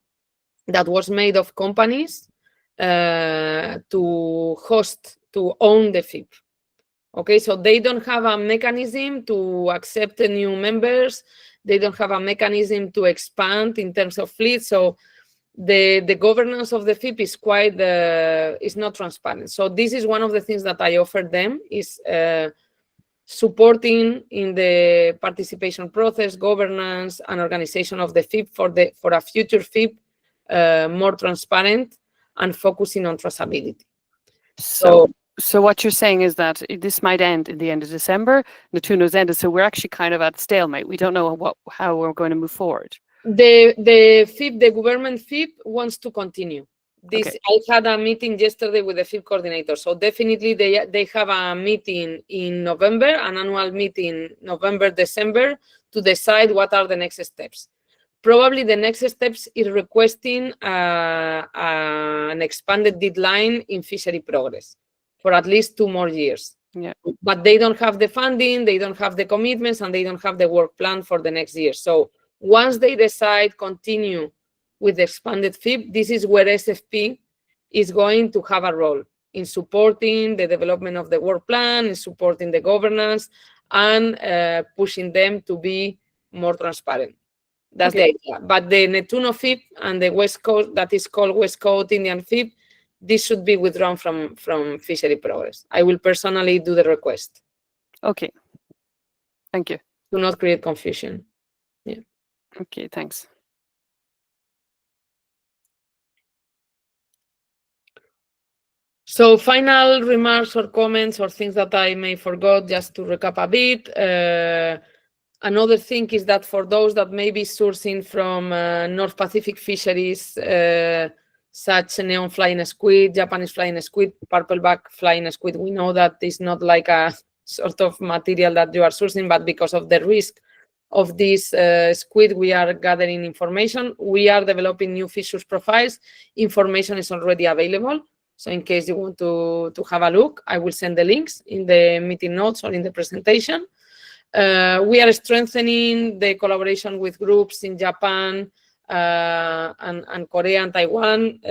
that was made of companies to own the FIP. Okay, so they don't have a mechanism to accept the new members. They don't have a mechanism to expand in terms of fleet. So the governance of the FIP is is not transparent. So this is one of the things that I offered them, is supporting in the participation process, governance, and organization of the FIP for a future FIP more transparent and focusing on traceability. So what you're saying is that this might end in the end of December. Natuno's ended, so we're actually kind of at stalemate. We don't know how we're going to move forward. The FIP, the government FIP, wants to continue. Okay. I had a meeting yesterday with the FIP coordinator, so definitely they have a meeting in November, an annual meeting November, December, to decide what are the next steps. Probably the next steps is requesting an expanded deadline in fishery progress for at least 2 more years. Yeah. But they don't have the funding, they don't have the commitments, and they don't have the work plan for the next year. So once they decide continue with the expanded FIP, this is where SFP is going to have a role in supporting the development of the work plan, in supporting the governance, and pushing them to be more transparent. That's the idea. But the Netuno FIP and the West Coast, that is called West Coast Indian FIP, this should be withdrawn from fishery progress. I will personally do the request. Okay. Thank you. To not create confusion. Yeah. Okay, thanks. So final remarks or comments or things that I may forgot, just to recap a bit. Another thing is that for those that may be sourcing from North Pacific fisheries, such neon flying squid, Japanese flying squid, purpleback flying squid, we know that it's not like a sort of material that you are sourcing, but because of the risk of this squid, we are gathering information. We are developing new fish source profiles. Information is already available. So in case you want to have a look, I will send the links in the meeting notes or in the presentation. We are strengthening the collaboration with groups in Japan and Korea and Taiwan,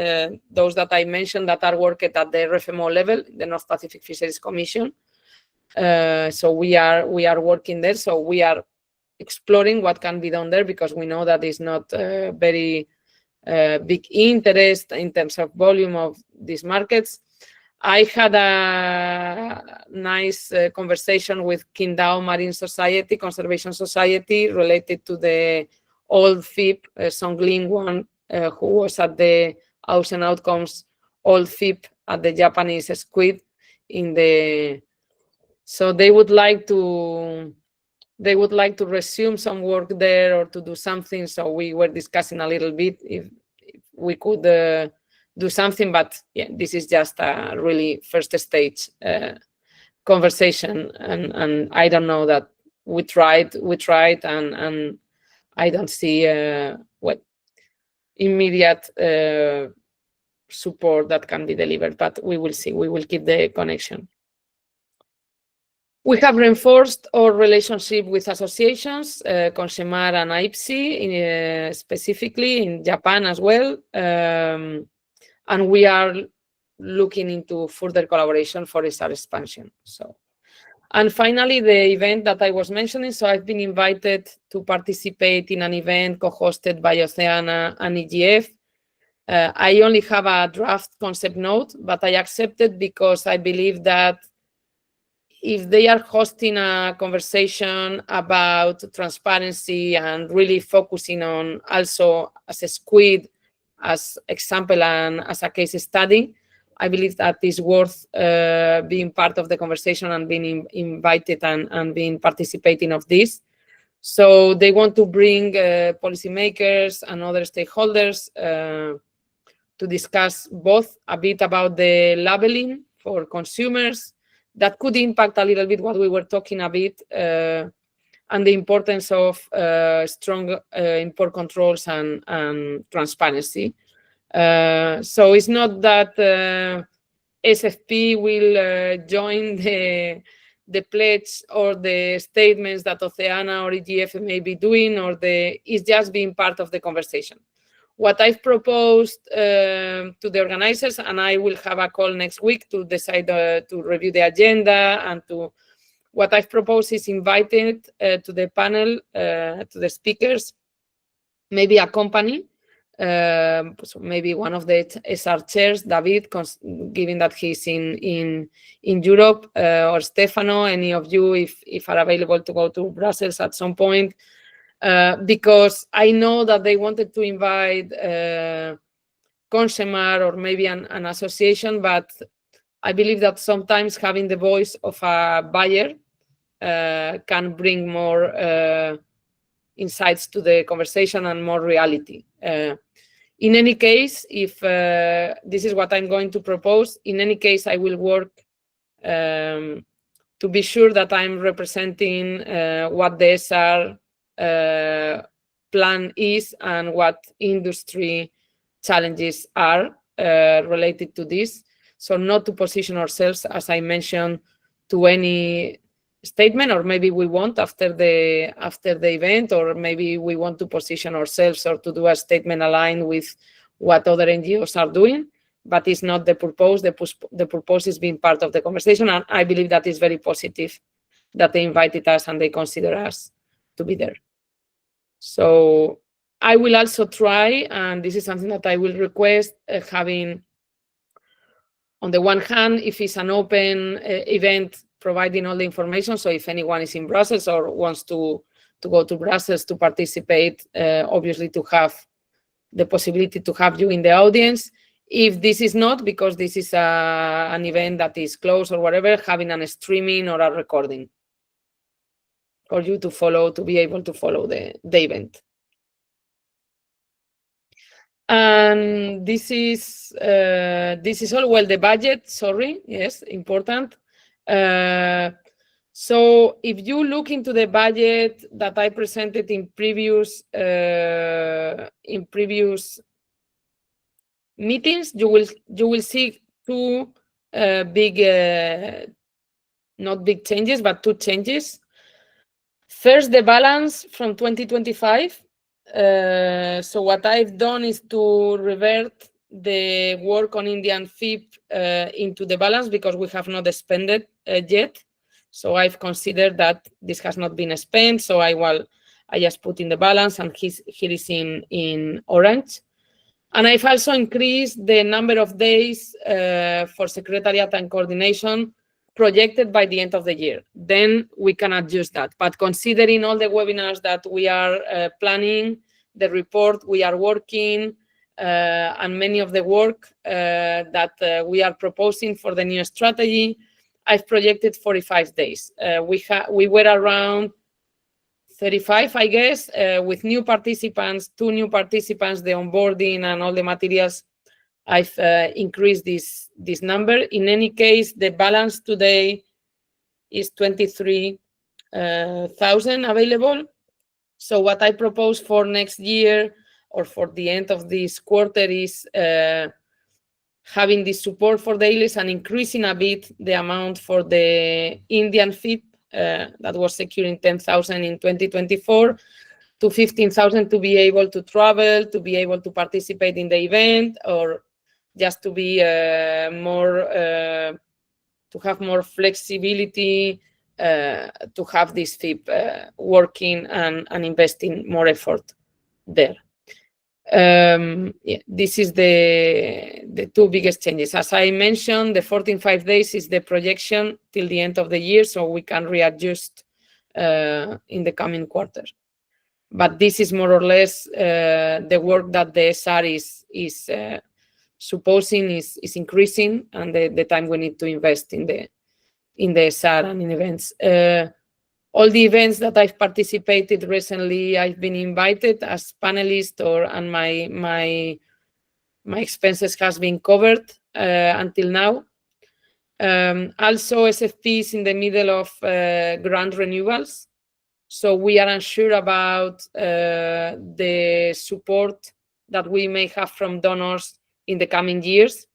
those that I mentioned that are working at the RFMO level, the North Pacific Fisheries Commission. So we are working there. So we are exploring what can be done there, because we know that it's not very big interest in terms of volume of these markets. I had a nice conversation with Qingdao Marine Society, Conservation Society, related to the old FIP, Song Ling one, who was at the Ocean Outcomes old FIP at the Japanese squid so they would like to resume some work there or to do something. So we were discussing a little bit if we could do something, but yeah, this is just a really first stage conversation, and I don't know that we tried, and I don't see what immediate support that can be delivered, but we will see. We will keep the connection. We have reinforced our relationship with associations, Consemar and IPSI, specifically in Japan as well. And we are looking into further collaboration for SR expansion. And finally, the event that I was mentioning. So I've been invited to participate in an event co-hosted by Oceana and EGF. I only have a draft concept note, but I accepted because I believe that if they are hosting a conversation about transparency and really focusing on also as a Squid, as example and as a case study, I believe that is worth being part of the conversation and being invited and being participating of this. So they want to bring policymakers and other stakeholders to discuss both a bit about the labeling for consumers that could impact a little bit what we were talking a bit, and the importance of strong import controls and transparency. So it's not that SFP will join the pledge or the statements that Oceana or EGF may be doing, or it's just being part of the conversation. What I've proposed to the organizers, and I will have a call next week to decide to review the agenda, and what I've proposed is invited to the panel, to the speakers, maybe a company, so maybe one of the SR chairs, David, given that he's in Europe, or Stefano, any of you, if are available to go to Brussels at some point. Because I know that they wanted to invite Consemar or maybe an association, but I believe that sometimes having the voice of a buyer can bring more insights to the conversation and more reality. In any case, if this is what I'm going to propose, in any case, I will work to be sure that I'm representing what the SR plan is and what industry challenges are related to this. So not to position ourselves, as I mentioned, to any statement, or maybe we won't after the event, or maybe we want to position ourselves or to do a statement aligned with what other NGOs are doing, but it's not the purpose. The purpose is being part of the conversation, and I believe that is very positive that they invited us and they consider us to be there. So I will also try, and this is something that I will request, having, on the one hand, if it's an open event, providing all the information. So if anyone is in Brussels or wants to go to Brussels to participate, obviously to have the possibility to have you in the audience. If this is not, because this is an event that is closed or whatever, having a streaming or a recording for you to follow, to be able to follow the event. And this is all. Well, the budget, sorry, yes, important. So if you look into the budget that I presented in previous meetings, you will see two big, not big changes, but two changes. First, the balance from 2025. So what I've done is to revert the work on Indian FIP into the balance, because we have not spent it yet. So I've considered that this has not been spent. So I just put in the balance, and here is in orange. And I've also increased the number of days for secretariat and coordination projected by the end of the year. Then we can adjust that. But considering all the webinars that we are planning, the report we are working, and many of the work that we are proposing for the new strategy, I've projected 45 days. We were around 35, I guess, with new participants, 2 new participants, the onboarding and all the materials I've increased this number. In any case, the balance today is 23,000 available. So what I propose for next year or for the end of this quarter is having this support for dailies and increasing a bit the amount for the Indian FIP that was securing 10,000 in 2024 to 15,000 to be able to travel, to be able to participate in the event, or just to be to have more flexibility, to have this FIP working and investing more effort there. This is the two biggest changes. As I mentioned, the 14.5 days is the projection till the end of the year, so we can readjust in the coming quarter. But this is more or less the work that the SR is supposing is increasing, and the time we need to invest in the SR and in events. All the events that I've participated recently, I've been invited as panelist, and my expenses has been covered until now. Also, SFP is in the middle of grant renewals, so we are unsure about the support that we may have from donors in the coming years.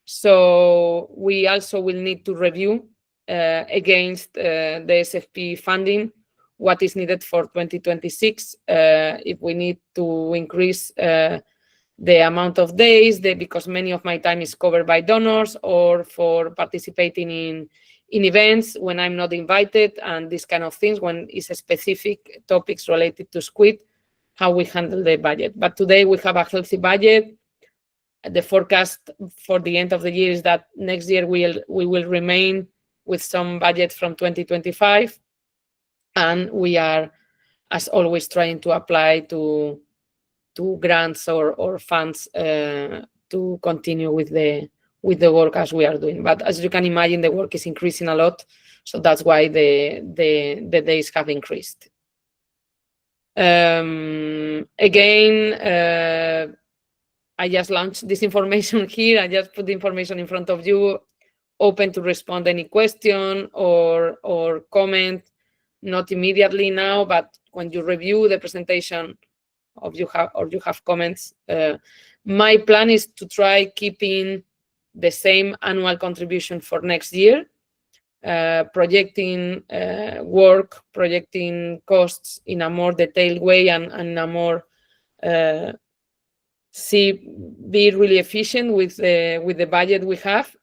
So we also will need to review against the SFP funding what is needed for 2026. If we need to increase the amount of days, because many of my time is covered by donors, or for participating in events when I'm not invited, and these kind of things, when it's a specific topics related to Squid, how we handle the budget. But today we have a healthy budget. The forecast for the end of the year is that next year we will remain with some budget from 2025, and we are, as always, trying to apply to grants or funds to continue with the work as we are doing. But as you can imagine, the work is increasing a lot, so that's why the days have increased. Again, I just launched this information here. I just put the information in front of you, open to respond any question or comment, not immediately now, but when you review the presentation you have comments. My plan is to try keeping the same annual contribution for next year, projecting work, projecting costs in a more detailed way, and a more be really efficient with the budget we have,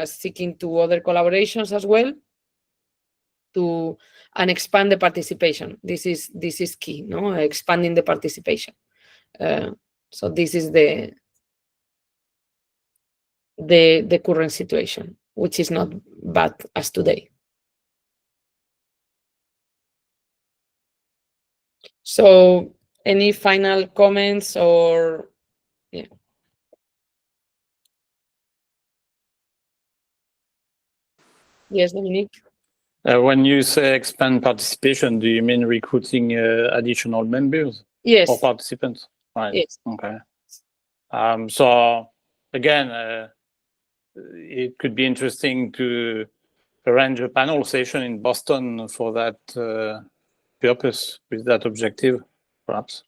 seeking to other collaborations as well, and expand the participation. This is key, no? Expanding the participation. So this is the current situation, which is not bad as today. So any final comments or yeah. Yes, Dominique. When you say expand participation, do you mean recruiting additional members? Yes. Or participants? Right. Yes. Okay. So again, it could be interesting to arrange a panel session in Boston for that purpose, with that objective, perhaps.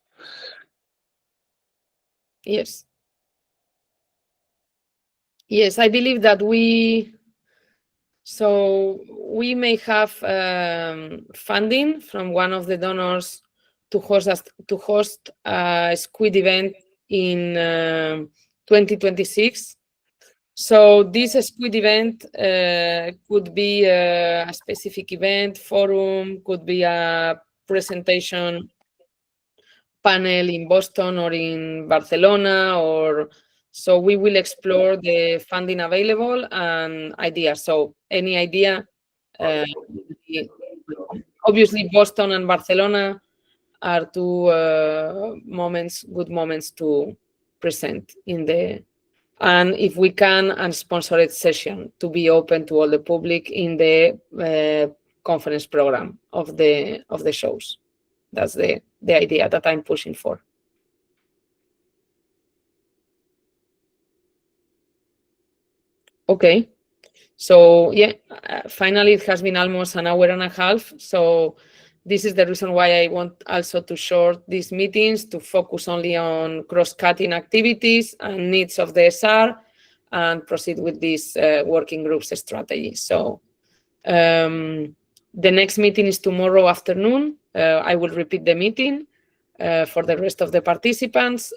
Yes. Yes, I believe that we may have funding from one of the donors to host a Squid event in 2026. So this Squid event could be a specific event, forum, could be a presentation panel in Boston or in Barcelona, so we will explore the funding available and ideas. So any idea, obviously Boston and Barcelona are two good moments to present and if we can, and sponsored session to be open to all the public in the conference program of the shows. That's the idea that I'm pushing for. Okay. So yeah, finally it has been almost an hour and a half. So this is the reason why I want also to short these meetings to focus only on cross-cutting activities and needs of the SR and proceed with this working groups strategy. So the next meeting is tomorrow afternoon. I will repeat the meeting for the rest of the participants.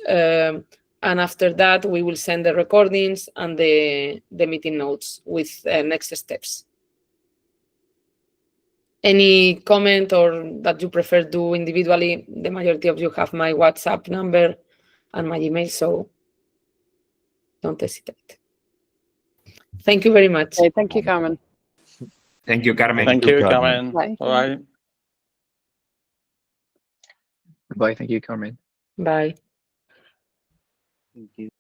And after that, we will send the recordings and the meeting notes with next steps. Any comment or that you prefer do individually? The majority of you have my WhatsApp number and my email, so don't hesitate. Thank you very much. Okay, thank you, Carmen. Thank you, Carmen. Thank you, Carmen. Bye. Bye. Goodbye. Thank you, Carmen. Bye. Thank you.